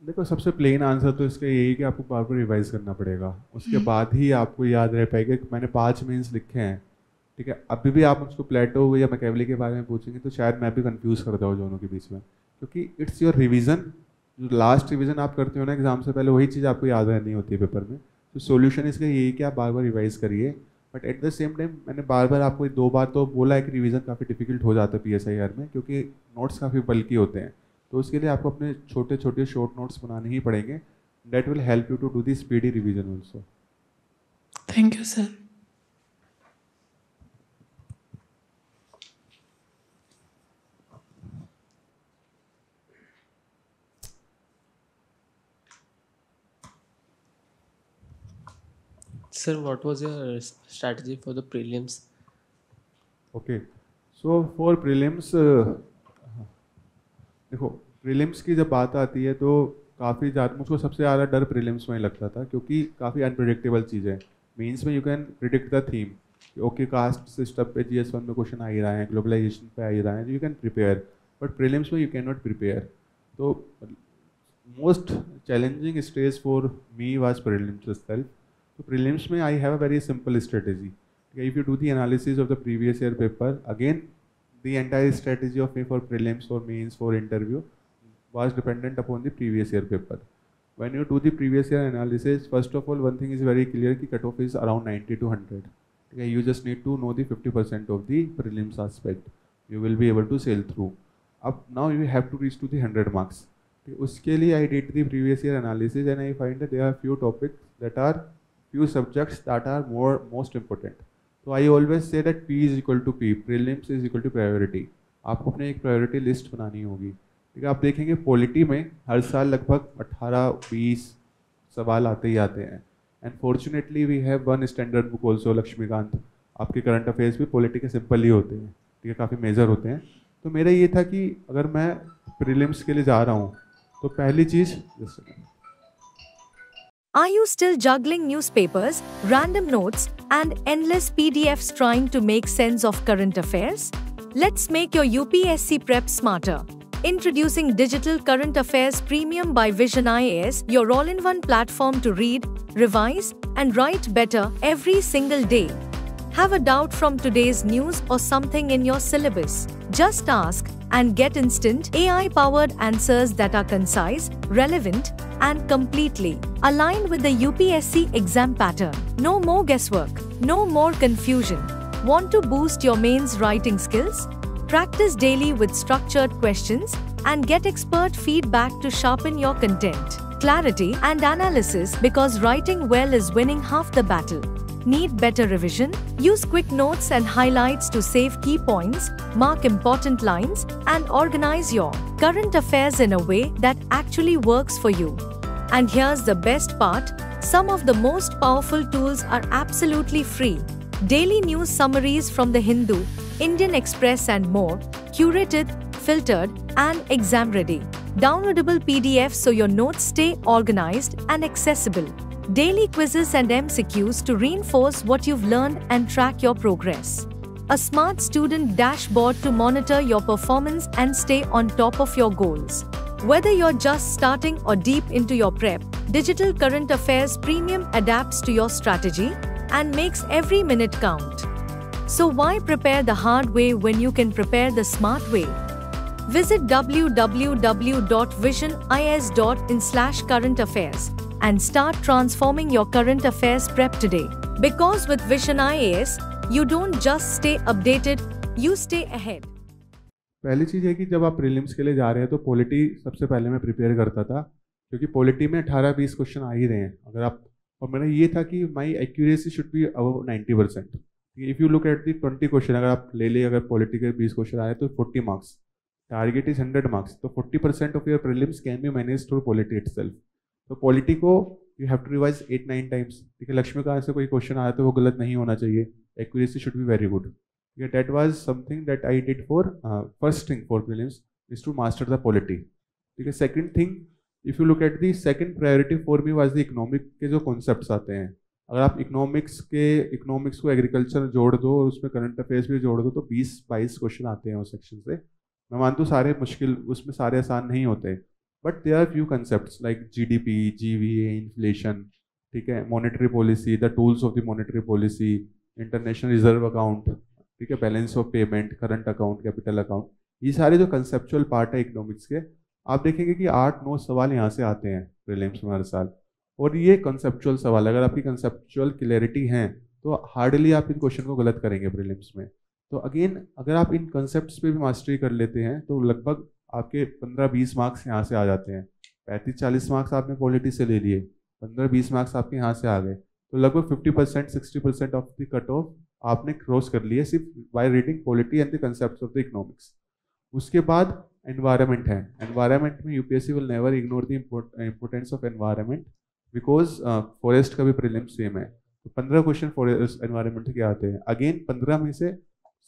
देखो सबसे प्लेन आंसर तो इसका यही कि आपको बार बार रिवाइज करना पड़ेगा, उसके बाद ही आपको याद रह पाएगा। मैंने 5 मीन्स लिखे हैं, ठीक है, अभी भी आप मुझको प्लेटो या मैकियावेली के बारे में पूछेंगे तो शायद मैं भी कंफ्यूज करता हूँ दोनों के बीच में, क्योंकि इट्स योर रिवीजन। जो लास्ट रिवीजन आप करते हो ना एग्जाम से पहले, वही चीज़ आपको याद रहनी होती है पेपर में। तो सोल्यूशन इसका यही कि आप बार बार रिवाइज करिए, but at the same time मैंने बार बार आपको 2 बार तो बोला है कि रिवीजन काफ़ी डिफिकल्ट हो जाता है PSIR में, क्योंकि नोट्स काफ़ी बल्कि होते हैं। तो उसके लिए आपको अपने छोटे छोटे शॉर्ट नोट्स बनाने ही पड़ेंगे। That will help you to do the speedy revision also. Thank you sir. Sir, what was your strategy for the prelims? Okay, so for prelims, देखो प्रीलिम्स की जब बात आती है तो काफ़ी ज़्यादा मुझको सबसे ज़्यादा डर प्रीलिम्स में ही लगता था, क्योंकि काफ़ी अनप्रिडिक्टेबल चीज़ है। मीन्स में you can predict the theme, okay caste system पे GS1 में क्वेश्चन आ ही रहा है, ग्लोबलाइजेशन पे आ ही रहा है, you can prepare, but prelims में यू कैन नॉट प्रिपेयर। तो most challenging stage for me was prelims itself. So prelims में I have a very simple strategy. If you do the analysis of the previous year paper, again the entire strategy of me for prelims, for mains, for interview was dependent upon the previous year paper. When you do the previous year analysis, first of all, one thing is very clear कि cutoff is around 90 to 100. Okay, you just need to know the 50% of the prelims aspect. You will be able to sail through. Up now you have to reach to the 100 marks. Okay, उसके लिए I did the previous year analysis and I find that there are few topics that are few subjects that are most important. So I always say that P is equal to P, prelims is equal to priority. आपको अपने एक priority list बनानी होगी, ठीक है। आप देखेंगे polity में हर साल लगभग 18-20 सवाल आते ही आते हैं, and fortunately we have one standard book also, Laxmikanth. आपके करंट अफेयर्स भी पॉलिटी के सिंपल ही होते हैं, ठीक है, काफ़ी मेजर होते हैं। तो मेरा ये था कि अगर मैं प्रीलिम्स के लिए जा रहा हूँ तो पहली चीज़, Are you still juggling newspapers, random notes, and endless PDFs trying to make sense of current affairs? Let's make your UPSC prep smarter. Introducing Digital Current Affairs Premium by Vision IAS, your all-in-one platform to read, revise, and write better every single day. Have a doubt from today's news or something in your syllabus? Just ask and get instant AI-powered answers that are concise, relevant, and completely aligned with the UPSC exam pattern. No more guesswork, no more confusion. Want to boost your mains writing skills? Practice daily with structured questions, and get expert feedback to sharpen your content, clarity, and analysis, because writing well is winning half the battle. Need better revision? Use quick notes and highlights to save key points, mark important lines, and organize your current affairs in a way that actually works for you. And here's the best part, some of the most powerful tools are absolutely free. Daily news summaries from The Hindu, Indian Express and more, curated, filtered, and exam ready. Downloadable PDFs so your notes stay organized and accessible. Daily quizzes and MCQs to reinforce what you've learned and track your progress. A smart student dashboard to monitor your performance and stay on top of your goals. Whether you're just starting or deep into your prep, Digital Current Affairs Premium adapts to your strategy and makes every minute count. So why prepare the hard way when you can prepare the smart way? Visit www.visionis.in/current-affairs and start transforming your current affairs prep today. Because with Vision IAS, you don't just stay updated, you stay ahead. पहली चीज़ है कि जब आप prelims के लिए जा रहे हैं तो पॉलिटी सबसे पहले मैं प्रिपेयर करता था, क्योंकि पॉलिटी में 18-20 क्वेश्चन आ ही रहे हैं अगर आप, और मेरा ये था कि my accuracy should be above 90%. If you look at the 20 question अगर आप ले ले, अगर पॉलिटी के 20 क्वेश्चन आए तो 40 मार्क्स, टारगेट इज 100 मार्क्स, तो 40% of your prelims can be manage through polity itself. तो पॉलिटी को you have to revise 8-9 times. ठीक है, लक्ष्मीकांत से कोई क्वेश्चन आया तो वो गलत नहीं होना चाहिए, accuracy should be very good. Yeah, that was something that I did for first thing for prelims is to master the polity. ठीक है, second thing, if you look at the second priority for me was the economic के जो concepts आते हैं. अगर आप economics को agriculture जोड़ दो और उसमें current affairs भी जोड़ दो तो 20-22 क्वेश्चन आते हैं उस सेक्शन से. मैं मानता हूँ सारे मुश्किल, उसमें सारे आसान नहीं होते, but there are few concepts like GDP, GVA, inflation, ठीक है, monetary policy, the tools of the monetary policy, international reserve account, ठीक है, balance of payment, current account, capital account, ये सारे जो कंसेप्चुअल पार्ट है इकोनॉमिक्स के, आप देखेंगे कि 8-9 सवाल यहाँ से आते हैं प्रीलिम्स में हर साल. और ये कंसेप्चुअल सवाल, अगर आपकी कंसेप्चुअल क्लैरिटी है तो हार्डली आप इन क्वेश्चन को गलत करेंगे प्रीलिम्स में. तो अगेन अगर आप इन कंसेप्ट्स पे भी मास्टरी कर लेते हैं तो लगभग आपके 15-20 मार्क्स यहाँ से आ जाते हैं. 35-40 मार्क्स आपने पॉलिटी से ले लिए, 15-20 मार्क्स आपके यहाँ से आ गए, तो लगभग 50%-60% ऑफ द कट ऑफ आपने क्रॉस कर लिया सिर्फ by reading polity and the concepts of the economics. उसके बाद एनवायरनमेंट है. एनवायरनमेंट में UPSC will never ignore the importance of environment, because forest का भी प्रीलिम सेम है. तो 15 क्वेश्चन फॉरेस्ट एनवायरनमेंट के आते हैं. अगेन 15 में से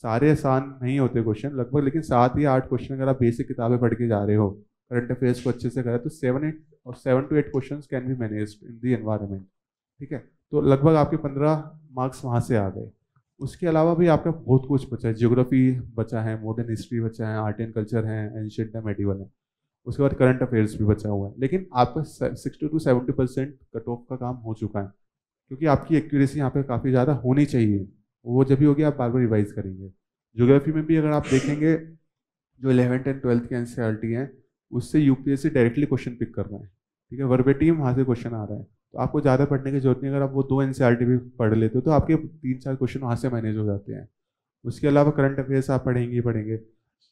सारे आसान नहीं होते क्वेश्चन लगभग, लेकिन 7 या 8 क्वेश्चन अगर आप बेसिक किताबें पढ़ के जा रहे हो, करंट अफेयर्स को अच्छे से करें तो 7 to 8 question can be managed in the environment. ठीक है, तो लगभग आपके 15 मार्क्स वहाँ से आ गए. उसके अलावा भी आपका बहुत कुछ बचा है. ज्योग्राफी बचा है, मॉडर्न हिस्ट्री बचा है, आर्ट एंड कल्चर है, एंशिएंट है, मेडिवल है. उसके बाद करंट अफेयर्स भी बचा हुआ है. लेकिन आपका 60 to 70% कट ऑफ का काम हो चुका है, क्योंकि आपकी एक्यूरेसी यहाँ पे काफ़ी ज़्यादा होनी चाहिए. वो जब भी होगी आप बार बार रिवाइज करेंगे. ज्योग्राफी में भी अगर आप देखेंगे जो 11th and 12th की एनसीईआरटी हैं उससे यूपीएससी डायरेक्टली क्वेश्चन पिक कर रहा है. ठीक है, वर्बेटिम वहाँ से क्वेश्चन आ रहा है, तो आपको ज़्यादा पढ़ने की जरूरत नहीं. अगर आप वो 2 एनसीईआरटी भी पढ़ लेते हो तो आपके 3-4 क्वेश्चन वहाँ से मैनेज हो जाते हैं. उसके अलावा करंट अफेयर्स आप पढ़ेंगे.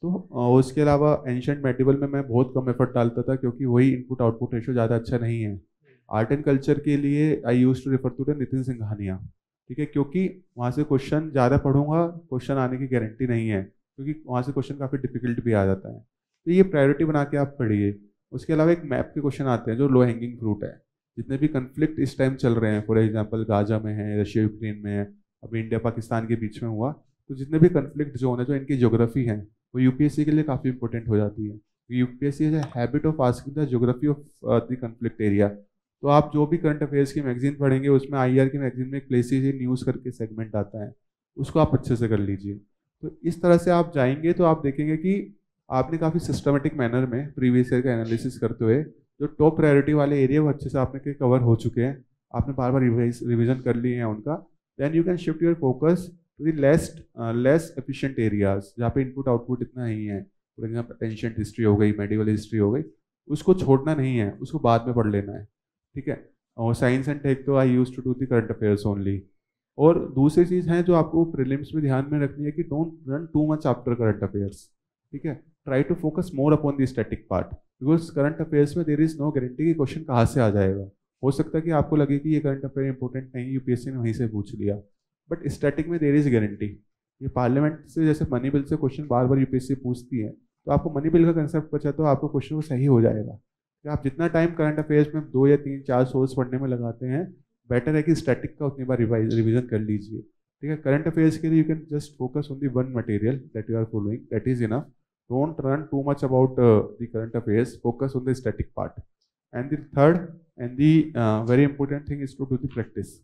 तो उसके अलावा एंशिएंट मेडिवल में मैं बहुत कम एफर्ट डालता था, क्योंकि वही इनपुट आउटपुट रेशो ज़्यादा अच्छा नहीं है. आर्ट एंड कल्चर के लिए I use to refer to the Nitin Singhania. ठीक है, क्योंकि वहाँ से क्वेश्चन ज़्यादा पढ़ूंगा, क्वेश्चन आने की गारंटी नहीं है, क्योंकि वहाँ से क्वेश्चन काफ़ी डिफिकल्ट भी आ जाता है. तो ये प्रायोरिटी बना के आप पढ़िए. उसके अलावा एक मैप के क्वेश्चन आते हैं जो लो हैंगिंग फ्रूट है. जितने भी कन्फ्लिक्ट इस टाइम चल रहे हैं, फॉर एग्जांपल गाजा में है, रशिया यूक्रेन में है, अभी इंडिया पाकिस्तान के बीच में हुआ, तो जितने भी कन्फ्लिक्ट जोन है जो इनकी ज्योग्राफी है वो यूपीएससी के लिए काफ़ी इंपॉर्टेंट हो जाती है. UPSC has a habit of asking the geography of the conflict area. तो आप जो भी करंट अफेयर्स की मैगजीन पढ़ेंगे उसमें IR की मैगजीन में एक प्लेसेस न्यूज़ करके सेगमेंट आता है, उसको आप अच्छे से कर लीजिए. तो इस तरह से आप जाएंगे तो आप देखेंगे कि आपने काफ़ी सिस्टमेटिक मैनर में प्रीवियस ईयर का एनालिसिस करते हुए जो टॉप प्रायोरिटी वाले एरिया वो अच्छे से आपने कवर हो चुके हैं, आपने बार बार रिविजन कर लिए हैं उनका. Then you can shift your focus to the less efficient areas जहाँ पे इनपुट आउटपुट इतना नहीं है. फॉर एग्जाम्पल एंशिएंट हिस्ट्री हो गई, मेडिवल हिस्ट्री हो गई, उसको छोड़ना नहीं है, उसको बाद में पढ़ लेना है. ठीक है, और साइंस एंड टेक तो I use to do the current affairs only. और दूसरी चीज़ है जो आपको प्रीलिम्स में ध्यान में रखनी है कि don't run too much after current affairs. ठीक है, try to focus more upon the static part, because current affairs में देर इज नो गारंटी कि क्वेश्चन कहाँ से आ जाएगा। हो सकता है कि आपको लगे कि ये करंट अफेयर इंपॉर्टेंट नहीं, यूपीएससी ने वहीं से पूछ लिया, बट स्टैटिक में देर इज गारंटी। ये पार्लियामेंट से जैसे मनी बिल से क्वेश्चन बार बार यूपीएससी पूछती है, तो आपको मनी बिल का कंसेप्ट पता तो आपको क्वेश्चन वो सही हो जाएगा। कि आप जितना टाइम करंट अफेयर्स में 2 या 3 4 सोर्स पढ़ने में लगाते हैं, बेटर है कि स्टैटिक का उतनी बार रिविजन कर लीजिए। ठीक है, करंट अफेयर्स के लिए you can just focus on the one material that you are following, that is enough. Don't run too much about the current affairs, focus on the static part. And the third and the very important thing is to do the practice,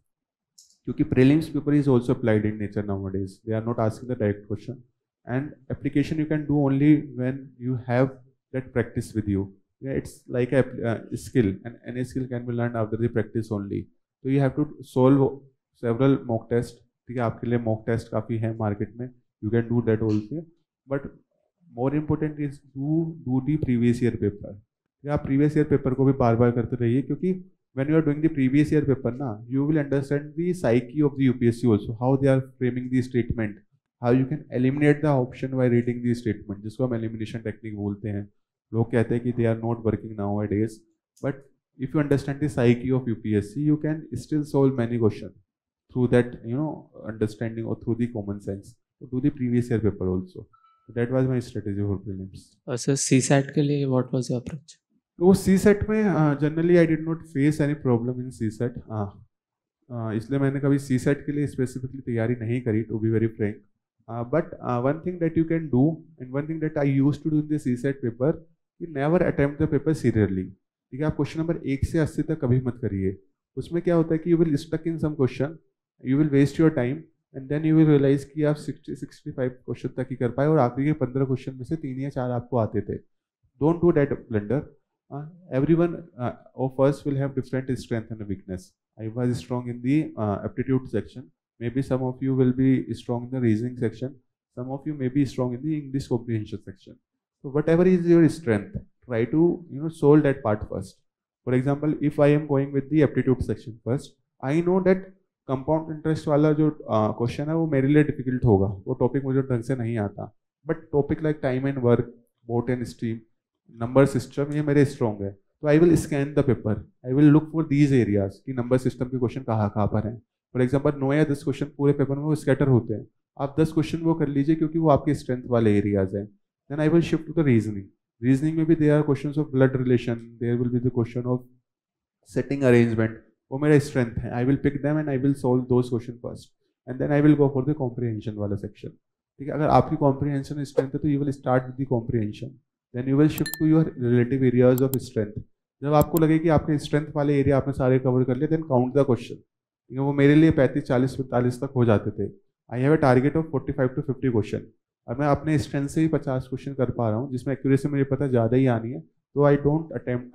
क्योंकि prelims paper is also applied in nature nowadays, they are not asking the direct question, and application you can do only when you have that practice with you. Yeah, it's like a skill, and any skill can be learned after the practice only. So you have to solve several mock tests. ठीक है, आपके लिए mock test काफ़ी है market में, you can do that also. But more important is to do the previous year paper. या आप previous year paper को भी बार बार करते रहिए, क्योंकि when you are doing the previous year paper ना, you will understand the psyche of the UPSC also, how they are framing the statement, how you can eliminate the option by reading the statement, जिसको हम elimination technique बोलते हैं। लोग कहते हैं कि they are not working nowadays, but if you understand the psyche of UPSC, you can still solve many questions through that, understanding or through the common sense. So do the previous year paper also. So that was my strategy for prelims. Sir CSAT के लिए what was your approach? तो CSAT में generally I did not face any problem in CSAT. इसलिए मैंने कभी CSAT के लिए specifically तैयारी नहीं करी, to be very frank. But one thing that you can do, and one thing that I used to do in the CSAT paper, you never attempt the paper serially. ठीक है, आप question number 1 से 80 तक कभी मत करिए। उसमें क्या होता है कि you will stuck in some question, you will waste your time, and then you will realise कि आप 60-65 क्वेश्चन तक ही कर पाए, और आखिरी के 15 क्वेश्चन में से 3 या 4 आपको आते थे। Don't do that blunder. Everyone of us will have different strength and weakness. I was strong in the aptitude section. Maybe some of you will be strong in the reasoning section. Some of you may be strong in the English comprehension section. So whatever is your strength, try to solve that part first. For example, if I am going with the aptitude section first, I know that compound interest वाला जो question है वो मेरे लिए difficult होगा, वो topic मुझे ढंग से नहीं आता। But topic like time and work, boat and stream, number system, ये मेरे स्ट्रॉन्ग है। तो I will scan the paper, I will look for these areas कि नंबर सिस्टम के क्वेश्चन कहाँ पर हैं। फॉर एग्जाम्पल 9 या 10 क्वेश्चन पूरे पेपर में वो स्कैटर होते हैं, आप 10 क्वेश्चन वो कर लीजिए क्योंकि वो आपके स्ट्रेंथ वाले एरियाज हैं। Then I will shift to the reasoning. Reasoning में भी there are questions of blood relation, there will be the question of setting arrangement, वो मेरा स्ट्रेंथ है। I will pick them and I will solve those question first, and then I will go for the comprehension वाला section. ठीक है, अगर आपकी comprehension strength है तो you will start with the comprehension, then you will shift to your relative areas of strength. जब आपको लगे कि आपके स्ट्रेंथ वाले एरिया आपने सारे कवर कर लिए, देन काउंट द क्वेश्चन। वो मेरे लिए 35, 40, 45 तक हो जाते थे। I have a target of 45 to 50 question, और मैं अपने स्ट्रेंथ से ही 50 क्वेश्चन कर पा रहा हूँ, जिसमें एक्यूरेसी मुझे पता ज़्यादा ही आनी है। तो I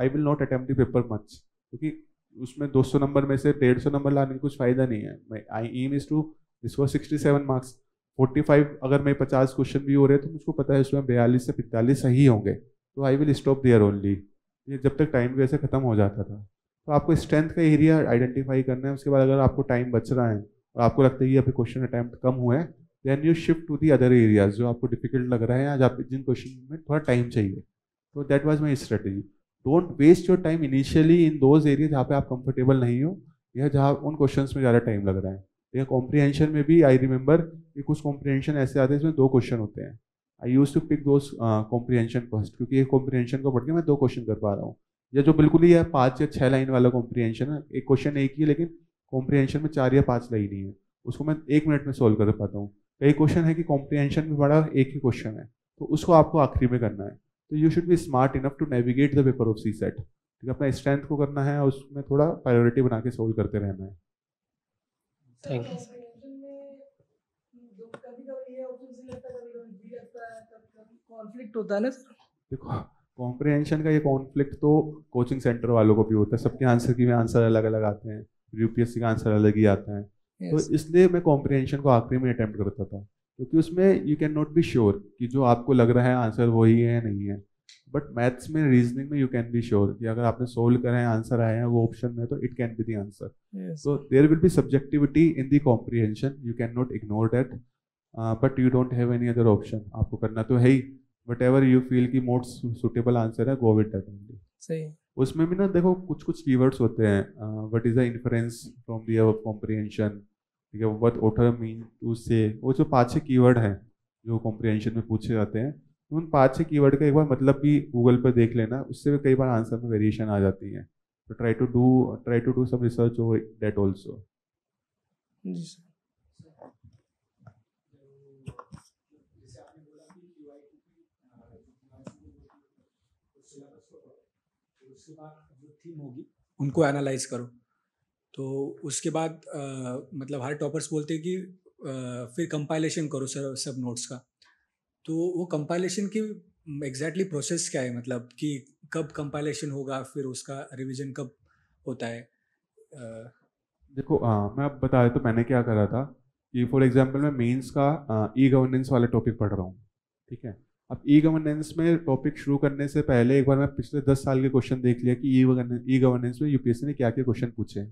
will not attempt the paper much, क्योंकि उसमें 200 नंबर में से 150 नंबर लाने का कुछ फ़ायदा नहीं है। I aim is to score 67 marks. 45 अगर मैं 50 क्वेश्चन भी हो रहे हैं तो मुझको पता है उसमें 42 से 45 सही होंगे, तो I will stop there only. ये जब तक टाइम वैसे ख़त्म हो जाता था। तो आपको स्ट्रेंथ का एरिया आइडेंटिफाई करना है। उसके बाद अगर आपको टाइम बच रहा है और आपको लगता है कि अभी क्वेश्चन अटैम्प्ट कम हुए हैं, then you shift to the other areas जो आपको डिफिकल्ट लग रहा है या जिन क्वेश्चन में थोड़ा टाइम चाहिए। तो that was my strategy. Don't waste your time initially in those area जहाँ पे आप कंफर्टेबल नहीं हो या जहाँ उन क्वेश्चंस में ज़्यादा टाइम लग रहा है। या कॉम्प्रिहेंशन में भी आई रिमेंबर कि कुछ कॉम्प्रिहेंशन ऐसे आते हैं जिसमें 2 क्वेश्चन होते हैं। I use to pick those comprehension first, क्योंकि एक कॉम्प्रिहेंशन को पढ़ के मैं 2 क्वेश्चन कर पा रहा हूँ। या जो बिल्कुल ही है 5 या 6 लाइन वाला कॉम्प्रिहेंशन है, एक क्वेश्चन एक ही है लेकिन कॉम्प्रिहेंशन में 4 या 5 लाइन ही है, उसको मैं 1 मिनट में सोल्व कर पाता हूँ। कई क्वेश्चन है कि कॉम्प्रिहेंशन में बड़ा एक ही क्वेश्चन है, तो उसको आपको आखिरी में करना है। तो you should be smart enough to navigate the paper of CSAT। ठीक है, अपना स्ट्रेंथ को करना है और उसमें थोड़ा प्रायोरिटी बना के सोल्व करते रहना है। Thank you. कॉन्फ्लिक्ट होता है ना सर। देखो, कॉम्प्रिहेंशन का ये कॉन्फ्लिक्ट तो कोचिंग सेंटर वालों को भी होता है, सबके आंसर की आंसर अलग अलग आते हैं, यूपीएससी का आंसर अलग ही आता है। तो इसलिए मैं कॉम्प्रिहेंशन को आखिरी में अटेम्प्ट करता था, क्योंकि उसमें you can not be sure कि जो आपको लग रहा है आंसर वही है या नहीं है। बट मैथ्स में, रीजनिंग में यू कैन बी श्योर कि अगर आपने सोल्व करा है, आंसर आया है वो ऑप्शन में, तो it can be the answer. So there will be subjectivity in the comprehension, you can not ignore that, but you don't have any other option. आपको करना तो है ही, वट एवर यू फील कि मोस्ट सुटेबल आंसर है, go with that only. सही। उसमें भी ना देखो कुछ कुछ कीवर्ड्स होते हैं, what is the inference from the comprehension, ठीक है, व्हाट ऑथर मीन टू से, वो जो 5-6 कीवर्ड हैं जो कॉम्प्रिहेंशन में पूछे जाते हैं, तो उन 5-6 कीवर्ड का एक बार मतलब भी गूगल पर देख लेना, उससे भी कई बार आंसर में वेरिएशन आ जाती है। तो try to do some research over that also. Ji sir. उसके बाद जो थीम होगी उनको एनालाइज करो। तो उसके बाद मतलब हर टॉपर्स बोलते हैं कि फिर कंपाइलेशन करो सब नोट्स का। तो वो कंपाइलेशन की एग्जैक्टली प्रोसेस क्या है, मतलब कि कब कंपाइलेशन होगा, फिर उसका रिवीजन कब होता है? देखो मैं अब बता रहा, तो मैंने क्या करा था कि फॉर एग्जांपल मैं मेंस का ई गवर्नेंस वाले टॉपिक पढ़ रहा हूँ, ठीक है। अब ई गवर्नेंस में टॉपिक शुरू करने से पहले एक बार मैं पिछले 10 साल के क्वेश्चन देख लिया कि ई गवर्नेंस में यूपीएससी ने क्या क्या क्वेश्चन पूछे हैं।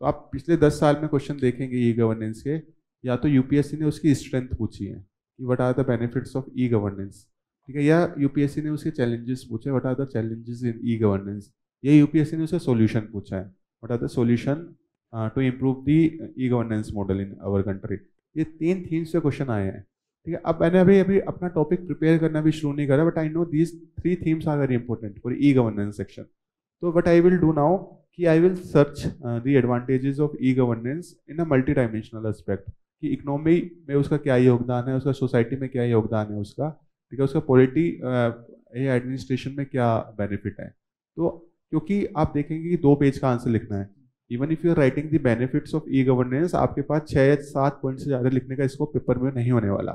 तो आप पिछले 10 साल में क्वेश्चन देखेंगे ई गवर्नेंस के, या तो यूपीएससी ने उसकी स्ट्रेंथ पूछी है कि what are the benefits of e governance, ठीक है, या यूपीएससी ने उसके चैलेंजेस पूछे, what are the challenges in e governance, या यूपीएससी ने उसका सॉल्यूशन पूछा है, what are the solution to improve the e governance model in our country. ये 3 थीम्स से क्वेश्चन आए हैं, ठीक है। अब मैंने अभी अपना टॉपिक प्रिपेयर करना भी शुरू नहीं करा, but I know these 3 themes are very important for e governance section. तो what I will do now कि I will search the advantages of e governance in a multi dimensional aspect, कि economy में उसका क्या योगदान है, उसका society में क्या योगदान है उसका, ठीक है, उसका पॉलिटी या एडमिनिस्ट्रेशन में क्या बेनिफिट है। तो क्योंकि आप देखेंगे कि 2 पेज का आंसर लिखना है, even if you are writing the benefits of e governance, आपके पास 6 या 7 पॉइंट से ज़्यादा लिखने का इसको पेपर में नहीं होने वाला,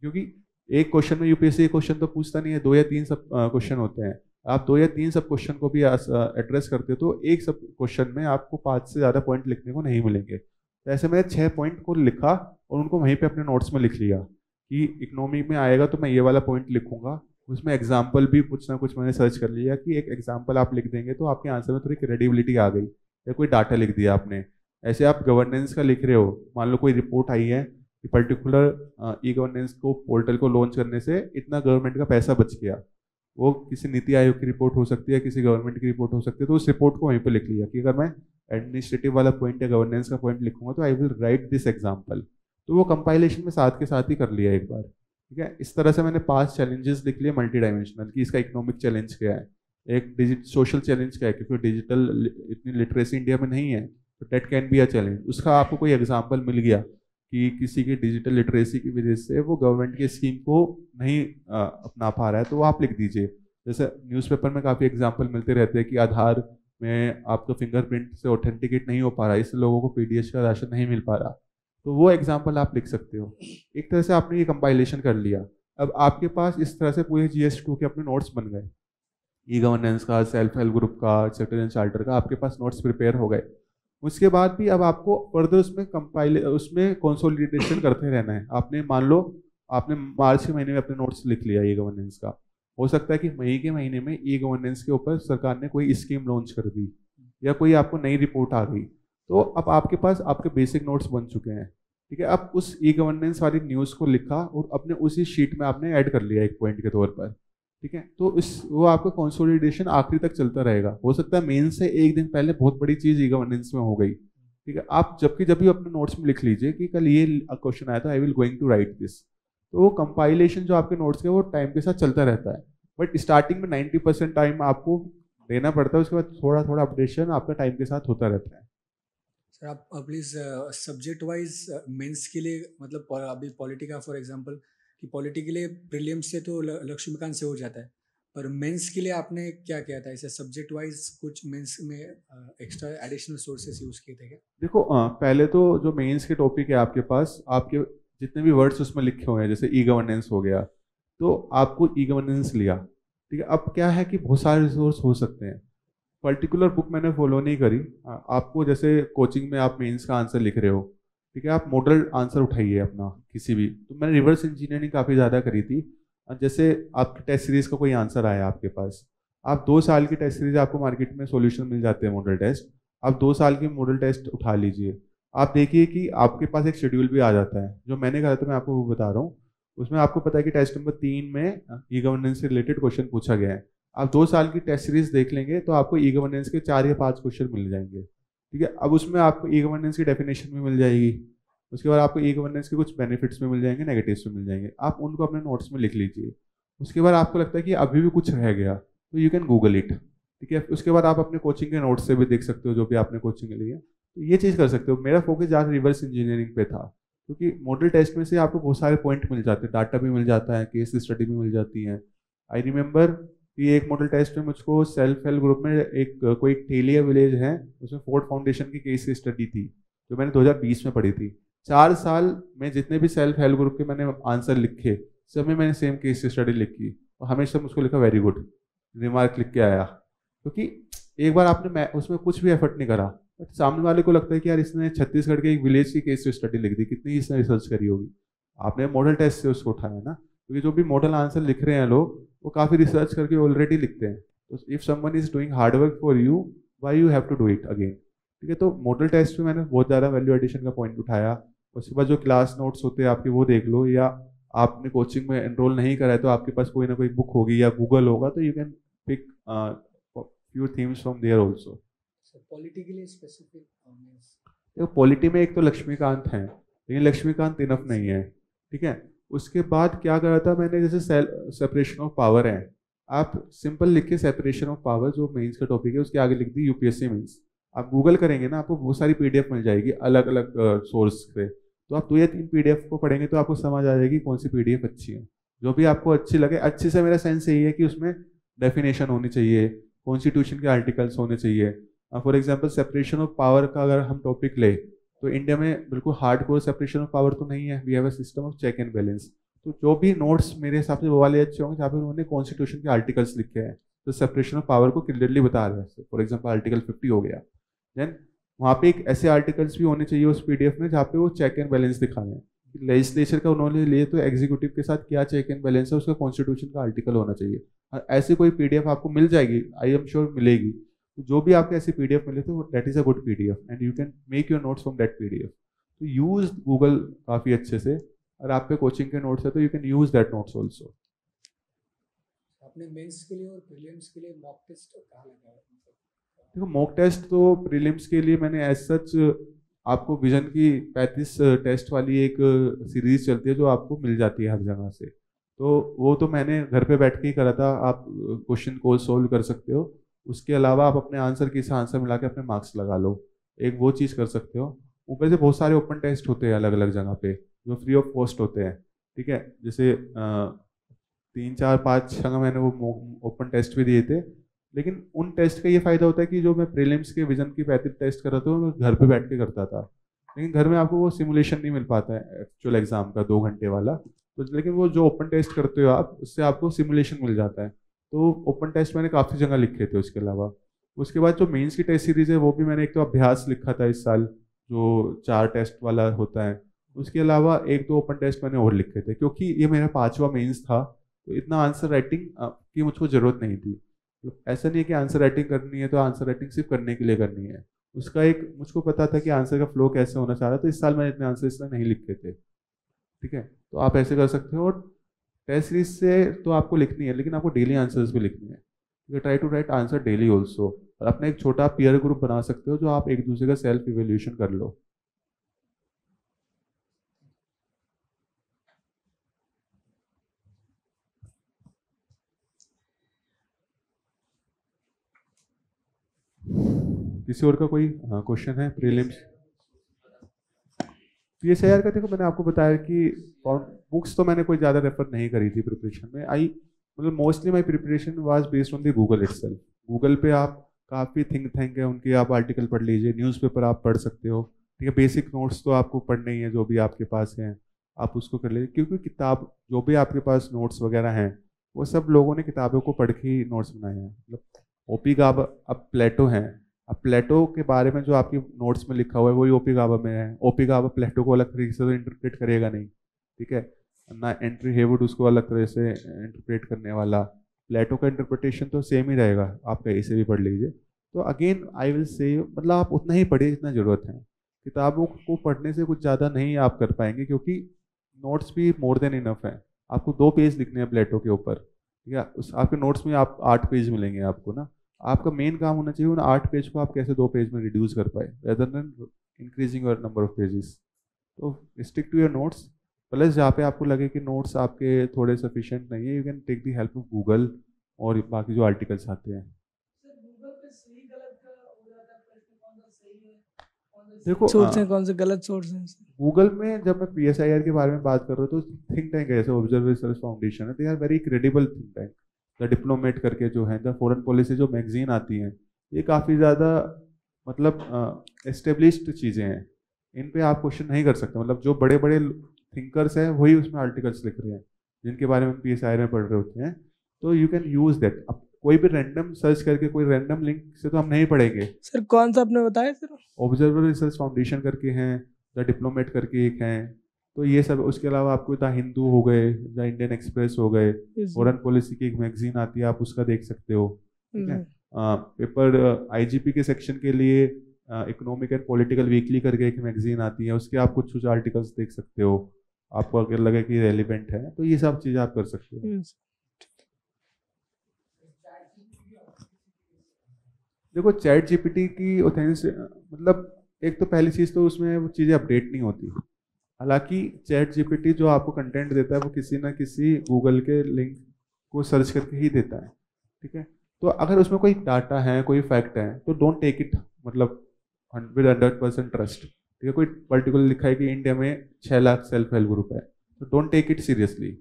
क्योंकि एक क्वेश्चन में यूपीएससी क्वेश्चन तो पूछता नहीं है, 2 या 3 सब क्वेश्चन होते हैं। आप 2 या 3 सब क्वेश्चन को भी एड्रेस करते हो तो एक सब क्वेश्चन में आपको 5 से ज़्यादा पॉइंट लिखने को नहीं मिलेंगे। तो ऐसे मैंने 6 पॉइंट को लिखा और उनको वहीं पे अपने नोट्स में लिख लिया कि इकोनॉमी में आएगा तो मैं ये वाला पॉइंट लिखूंगा। उसमें एग्जाम्पल भी कुछ ना कुछ मैंने सर्च कर लिया कि एक एग्जाम्पल आप लिख देंगे तो आपके आंसर में थोड़ी क्रेडिबिलिटी आ गई, या कोई डाटा लिख दिया आपने। ऐसे आप गवर्नेंस का लिख रहे हो, मान लो कोई रिपोर्ट आई है कि पर्टिकुलर ई गवर्नेंस को पोर्टल को लॉन्च करने से इतना गवर्नमेंट का पैसा बच गया, वो किसी नीति आयोग की रिपोर्ट हो सकती है, किसी गवर्नमेंट की रिपोर्ट हो सकती है, तो उस रिपोर्ट को वहीं पे लिख लिया कि अगर मैं एडमिनिस्ट्रेटिव वाला पॉइंट या गवर्नेंस का पॉइंट लिखूंगा तो I will write this example. तो वो कंपाइलेशन में साथ के साथ ही कर लिया एक बार, ठीक है। इस तरह से मैंने 5 चैलेंजेस लिख लिए मल्टी डायमेंशनल, कि इसका इकोनॉमिक चैलेंज क्या है, एक सोशल चैलेंज क्या है, क्योंकि डिजिटल इतनी लिटरेसी इंडिया में नहीं है, तो that can be a challenge. उसका आपको कोई एग्जाम्पल मिल गया कि किसी की डिजिटल लिटरेसी की वजह से वो गवर्नमेंट की स्कीम को नहीं अपना पा रहा है, तो वो आप लिख दीजिए। जैसे न्यूज़पेपर में काफ़ी एग्जाम्पल मिलते रहते हैं कि आधार में आपका फिंगरप्रिंट से ऑथेंटिकेट नहीं हो पा रहा, इससे लोगों को पीडीएस का राशन नहीं मिल पा रहा, तो वो एग्जाम्पल आप लिख सकते हो। एक तरह से आपने ये कंपाइलेशन कर लिया। अब आपके पास इस तरह से पूरे GS2 के अपने नोट्स बन गए, ई गवर्नेंस का, सेल्फ हेल्प ग्रुप का, सेक्रेटरी चार्टर का, आपके पास नोट्स प्रिपेयर हो गए। उसके बाद भी अब आपको फर्दर उसमें कंसोलिडेशन करते रहना है। आपने मान लो आपने मार्च के महीने में अपने नोट्स लिख लिया ई गवर्नेंस का, हो सकता है कि मई के महीने में ई गवर्नेंस के ऊपर सरकार ने कोई स्कीम लॉन्च कर दी या कोई आपको नई रिपोर्ट आ गई, तो अब आपके पास आपके बेसिक नोट्स बन चुके हैं, ठीक है। अब उस ई गवर्नेंस वाली न्यूज़ को लिखा और अपने उसी शीट में आपने ऐड कर लिया एक पॉइंट के तौर पर, ठीक है। तो वो आपका कंसोलिडेशन आखिरी तक चलता रहेगा। हो सकता है मेन से एक दिन पहले बहुत बड़ी चीज़ ई गवर्नेंस में हो गई, ठीक है। आप जब भी अपने नोट्स में लिख लीजिए कि कल ये क्वेश्चन आया था, I will going to write this. तो वो कंपाइलेशन जो आपके नोट्स के वो टाइम के साथ चलता रहता है, बट स्टार्टिंग में 90% टाइम आपको देना पड़ता है, उसके बाद थोड़ा थोड़ा अपडेशन आपका टाइम के साथ होता रहता है। सर आप प्लीज़ सब्जेक्ट वाइज मेंस के लिए, मतलब अभी पॉलिटी का फॉर एग्जांपल कि पॉलिटी के लिए प्रीलिम्स से तो लक्ष्मीकांत से हो जाता है, पर मेंस के लिए आपने क्या किया था? ऐसे सब्जेक्ट वाइज कुछ मेंस में एक्स्ट्रा एडिशनल सोर्सेस यूज़ किए थे क्या? देखो पहले तो जो मेंस के टॉपिक है आपके पास, आपके जितने भी वर्ड्स उसमें लिखे हुए हैं, जैसे ई गवर्नेंस हो गया, तो आपको ई गवर्नेंस लिया, ठीक है। अब क्या है कि बहुत सारे रिसोर्स हो सकते हैं, पर्टिकुलर बुक मैंने फॉलो नहीं करी। आपको जैसे कोचिंग में आप मेंस का आंसर लिख रहे हो, ठीक है, आप मॉडल आंसर उठाइए अपना किसी भी। तो मैंने रिवर्स इंजीनियरिंग काफ़ी ज़्यादा करी थी। जैसे आपकी टेस्ट सीरीज़ का कोई आंसर आया आपके पास, आप 2 साल की टेस्ट सीरीज आपको मार्केट में सॉल्यूशन मिल जाते हैं मॉडल टेस्ट, आप 2 साल की मॉडल टेस्ट उठा लीजिए। आप देखिए कि आपके पास एक शेड्यूल भी आ जाता है, जो मैंने कहा था मैं आपको वो बता रहा हूँ। उसमें आपको पता है कि टेस्ट नंबर 3 में ई गवर्नेंस से रिलेटेड क्वेश्चन पूछा गया है। आप 2 साल की टेस्ट सीरीज देख लेंगे तो आपको ई गवर्नेंस के 4 या 5 क्वेश्चन मिल जाएंगे, ठीक है। अब उसमें आपको ई गवर्नेंस की डेफिनेशन भी मिल जाएगी, उसके बाद आपको ई गवर्नेंस के कुछ बेनिफिट्स में मिल जाएंगे, नेगेटिव्स में मिल जाएंगे, आप उनको अपने नोट्स में लिख लीजिए। उसके बाद आपको लगता है कि अभी भी कुछ रह गया तो यू कैन गूगल इट, ठीक है। उसके बाद आप अपने कोचिंग के नोट्स से भी देख सकते हो जो भी आपने कोचिंग ली है, तो ये चीज़ कर सकते हो। मेरा फोकस ज़्यादा रिवर्स इंजीनियरिंग पे था, क्योंकि मॉडल टेस्ट में से आपको बहुत सारे पॉइंट मिल जाते हैं, डाटा भी मिल जाता है, केस स्टडी भी मिल जाती है। आई रिमेंबर कि एक मॉडल टेस्ट में मुझको सेल्फ हेल्प ग्रुप में एक कोई टेलिया विलेज है, उसमें फोर्ड फाउंडेशन की केस स्टडी थी जो मैंने 2020 में पढ़ी थी। 4 साल में जितने भी सेल्फ हेल्प ग्रुप के मैंने आंसर लिखे, सब में मैंने सेम केस स्टडी लिखी और हमेशा मुझको लिखा वेरी गुड, रिमार्क लिख के आया, क्योंकि एक बार आपने उसमें कुछ भी एफर्ट नहीं करा, बट सामने वाले को लगता है कि यार इसने छत्तीसगढ़ के एक विलेज की केस स्टडी लिख दी, कितनी इसने रिसर्च करी होगी। आपने मॉडल टेस्ट से उसको उठाया ना, क्योंकि जो भी मॉडल आंसर लिख रहे हैं लोग वो काफ़ी रिसर्च करके ऑलरेडी लिखते हैं। तो if someone is doing hard work for you, why you have to do it again, ठीक है। तो मॉडल टेस्ट में मैंने बहुत ज़्यादा वैल्यू एडिशन का पॉइंट उठाया। उसके बाद जो क्लास नोट्स होते हैं आपके वो देख लो, या आपने कोचिंग में एनरोल नहीं करा है तो आपके पास कोई ना कोई बुक होगी या गूगल होगा, तो you can pick few themes from there also. Polity के लिए स्पेसिफिक देखो पॉलिटी में एक तो लक्ष्मीकांत है, लेकिन लक्ष्मीकांत इनफ नहीं है, ठीक है। उसके बाद क्या करा था मैंने, जैसे सेपरेशन ऑफ पावर है, आप सिंपल लिख के सेपरेशन ऑफ पावर जो मेंस का टॉपिक है उसके आगे लिख दी यूपीएससी मेंस। आप गूगल करेंगे ना, आपको बहुत सारी पीडीएफ मिल जाएगी अलग अलग सोर्स पे, तो आप 2 या 3 पीडीएफ को पढ़ेंगे तो आपको समझ आ जाएगी कौन सी पीडीएफ अच्छी है, जो भी आपको अच्छी लगे। अच्छे से मेरा सेंस यही है कि उसमें डेफिनेशन होनी चाहिए, कॉन्स्टिट्यूशन के आर्टिकल्स होने चाहिए। For example separation of power का अगर हम टॉपिक ले तो इंडिया में बिल्कुल hard core separation of power तो नहीं है, we have a system of check and balance. तो जो भी नोट्स मेरे हिसाब से वो वाले अच्छे होंगे जहाँ पे उन्होंने कॉन्स्टिट्यूशन के आर्टिकल्स लिखे हैं, तो सेपरेशन ऑफ पावर को क्लियरली बता रहे हैं। फॉर एग्जाम्पल आर्टिकल 50 हो गया, देन वहाँ पे एक ऐसे आर्टिकल्स भी होने चाहिए उस पीडीएफ में जहाँ पे वो चेक एंड बैलेंस दिखा रहे हैं। लेजिस्लेचर का उन्होंने लिए तो एग्जीक्यूटिव के साथ क्या चेक एंड बैलेंस है उसका कॉन्स्टिट्यूशन का आर्टिकल होना चाहिए। और ऐसी कोई पीडीएफ आपको मिल जाएगी, आई एम श्योर मिलेगी। तो जो भी आपको ऐसी पीडीएफ मिले तो that is a good PDF and you can make your notes from that PDF. तो यूज गूगल काफ़ी अच्छे से, और आप पे कोचिंग के नोट्स है तो you can use that notes also. आपने मेंस के लिए और प्रीलिम्स के लिए मॉक टेस्ट कहाँ लगाया? देखो मॉक टेस्ट तो प्रीलिम्स के लिए मैंने एज सच आपको विजन की 35 टेस्ट वाली एक सीरीज चलती है जो आपको मिल जाती है हर जगह से, तो वो तो मैंने घर पे बैठ के ही करा था। आप क्वेश्चन को सोल्व कर सकते हो, उसके अलावा आप अपने आंसर के साथ आंसर मिला के अपने मार्क्स लगा लो, एक वो चीज़ कर सकते हो। ऊपर से बहुत सारे ओपन टेस्ट होते हैं अलग अलग जगह पे जो फ्री ऑफ कॉस्ट होते हैं, ठीक है। जैसे 3, 4, 5 जगह मैंने वो ओपन टेस्ट भी दिए थे, लेकिन उन टेस्ट का ये फ़ायदा होता है कि जो मैं प्रीलिम्स के विजन की 35 टेस्ट कर रहा था मैं घर पे बैठ के करता था, लेकिन घर में आपको वो सिमुलेशन नहीं मिल पाता है एक्चुअल एग्जाम का 2 घंटे वाला। तो लेकिन वो जो ओपन टेस्ट करते हो आप उससे आपको सिमुलेशन मिल जाता है। तो ओपन टेस्ट मैंने काफ़ी जगह लिखे थे। उसके अलावा उसके बाद जो मेंस की टेस्ट सीरीज़ है वो भी मैंने एक तो अभ्यास लिखा था इस साल जो 4 टेस्ट वाला होता है, उसके अलावा 1-2 ओपन टेस्ट मैंने और लिखे थे, क्योंकि ये मेरा 5वां मेंस था तो इतना आंसर राइटिंग की मुझको ज़रूरत नहीं थी। तो ऐसा नहीं है कि आंसर राइटिंग करनी है तो आंसर राइटिंग सिर्फ करने के लिए करनी है, उसका एक मुझको पता था कि आंसर का फ्लो कैसे होना चाह रहा, तो इस साल मैंने इतने आंसर इसलिए नहीं लिखे थे, ठीक है। तो आप ऐसे कर सकते हो। और टेस्ट सीरीज से तो आपको लिखनी है, लेकिन आपको डेली आंसर्स भी लिखने हैं, you try to write answer daily also. और अपना एक छोटा पीयर ग्रुप बना सकते हो जो आप एक दूसरे का सेल्फ इवेल्यूशन कर लो। किसी और का कोई क्वेश्चन है प्रीलिम्स? पीएसआईआर का देखो मैंने आपको बताया कि बुक्स तो मैंने कोई ज़्यादा रेफर नहीं करी थी प्रिपरेशन में। मतलब mostly my preparation was based on the Google itself. Google पे आप काफ़ी थिंक थैंक है उनके, आप आर्टिकल पढ़ लीजिए, न्यूज़पेपर आप पढ़ सकते हो, ठीक है। बेसिक नोट्स तो आपको पढ़ने ही है, जो भी आपके पास हैं आप उसको कर लीजिए, क्योंकि किताब जो भी आपके पास नोट्स वगैरह हैं वो सब लोगों ने किताबों को पढ़ के ही नोट्स बनाए हैं। मतलब ओपी गाबा, अब प्लेटो हैं, अब प्लेटो के बारे में जो आपकी नोट्स में लिखा हुआ है वही ओपी गाबा में है। ओपी गाबा प्लेटो को अलग तरीके से तो इंटरप्रेट करेगा नहीं, ठीक है ना। एंट्री हेवुड उसको अलग तरह से इंटरप्रेट करने वाला, प्लेटो का इंटरप्रिटेशन तो सेम ही रहेगा, आप कहीं से भी पढ़ लीजिए। तो अगेन आई विल से मतलब आप उतना ही पढ़िए जितना ज़रूरत है। किताबों को पढ़ने से कुछ ज़्यादा नहीं आप कर पाएंगे, क्योंकि नोट्स भी मोर देन इनफ है। आपको 2 पेज लिखने हैं प्लेटो के ऊपर, ठीक है, उस आपके नोट्स में आप 8 पेज मिलेंगे आपको ना। आपका मेन काम होना चाहिए उन 8 पेज को आप कैसे 2 पेज में रिड्यूस कर पाए, rather than increasing your number of pages. तो stick to your notes, plus जहाँ पे आपको लगे कि नोट्स आपके थोड़े सफिशिएंट नहीं है, you can take the help of Google और बाकी जो आर्टिकल्स आते हैं। देखो सोर्स है, कौन से गलत सोर्स हैं? गूगल में जब मैं PSIR के बारे में बात कर रहा हूँ तो थिंक टैंक है जैसे ऑब्जर्व रिसर्च फाउंडेशन है, they are very credible think tank. The diplomat करके जो है, द फॉरेन पॉलिसी जो मैगजीन आती हैं, ये काफ़ी ज़्यादा मतलब एस्टेब्लिश्ड चीज़ें हैं, इन पे आप क्वेश्चन नहीं कर सकते। मतलब जो बड़े बड़े थिंकर्स हैं वही उसमें आर्टिकल्स लिख रहे हैं जिनके बारे में PSIR में पढ़ रहे होते हैं। तो यू कैन यूज़ दैट। अब कोई भी रैंडम सर्च करके कोई रैंडम लिंक से तो हम नहीं पढ़ेंगे। सर कौन सा आपने बताया सर? ऑब्जर्वर रिसर्च फाउंडेशन करके हैं, द डिप्लोमेट करके एक हैं, तो ये सब। उसके अलावा आपको द हिंदू हो गए, द इंडियन एक्सप्रेस हो गए, फॉरेन पॉलिसी की एक मैगजीन आती है, आप उसका देख सकते हो, ठीक है। पेपर IGP के सेक्शन के लिए इकोनॉमिक एंड पॉलिटिकल वीकली करके एक मैगजीन आती है, उसके आप कुछ आर्टिकल्स देख सकते हो, आपको अगर लगे कि रेलिवेंट है तो ये सब चीज़ें आप कर सकते हो। देखो चैट GPT की मतलब एक तो पहली चीज़ तो उसमें वो चीज़ें अपडेट नहीं होती। हालांकि चैट GPT जो आपको कंटेंट देता है वो किसी ना किसी गूगल के लिंक को सर्च करके ही देता है, ठीक है। तो अगर उसमें कोई डाटा है, कोई फैक्ट है, तो डोंट टेक इट मतलब विद 100% ट्रस्ट, ठीक है। कोई पर्टिकुलर लिखा है कि इंडिया में 6 लाख सेल्फ हेल्प ग्रुप है, तो don't take it seriously,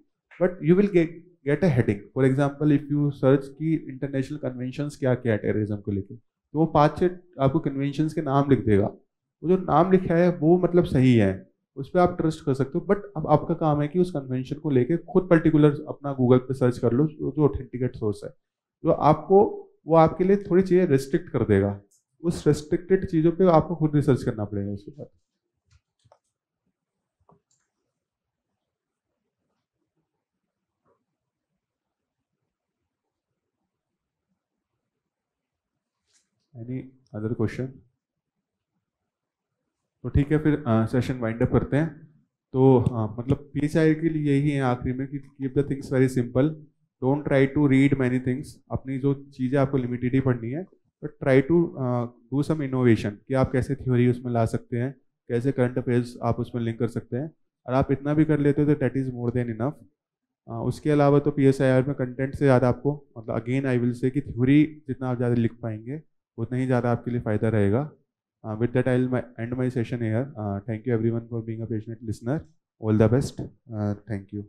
but you will get a heading. For example if you search की इंटरनेशनल कन्वेंशंस क्या क्या है टेररिज्म को लेकर, तो वो 5-6 आपको कन्वेंशंस के नाम लिख देगा। वो जो नाम लिखा है वो मतलब सही है, उस पर आप ट्रस्ट कर सकते हो। बट अब आपका काम है कि उस कन्वेंशन को लेके खुद पर्टिकुलर अपना गूगल पे सर्च कर लो जो ऑथेंटिकेट सोर्स है, जो आपको वो आपके लिए थोड़ी चीज़ें रिस्ट्रिक्ट कर देगा। उस रिस्ट्रिक्टेड चीज़ों पे आपको खुद रिसर्च करना पड़ेगा उसके बाद। Any other question? तो ठीक है, फिर सेशन वाइंड अप करते हैं। तो मतलब PSIR के लिए यही है आखिरी में कि keep the things very simple, don't try to read many things. अपनी जो चीज़ें आपको लिमिटेड ही पढ़नी है, but try to do some innovation कि आप कैसे थ्योरी उसमें ला सकते हैं, कैसे करंट अफेयर्स आप उसमें लिंक कर सकते हैं। और आप इतना भी कर लेते हो तो that is more than enough. उसके अलावा तो PSIR में कंटेंट से ज़्यादा आपको मतलब अगेन आई विल से कि थ्योरी जितना आप ज़्यादा लिख पाएंगे उतना ही ज़्यादा आपके लिए फ़ायदा रहेगा। With that, I'll end my session here. Thank you everyone for being a patient listener. All the best. Thank you.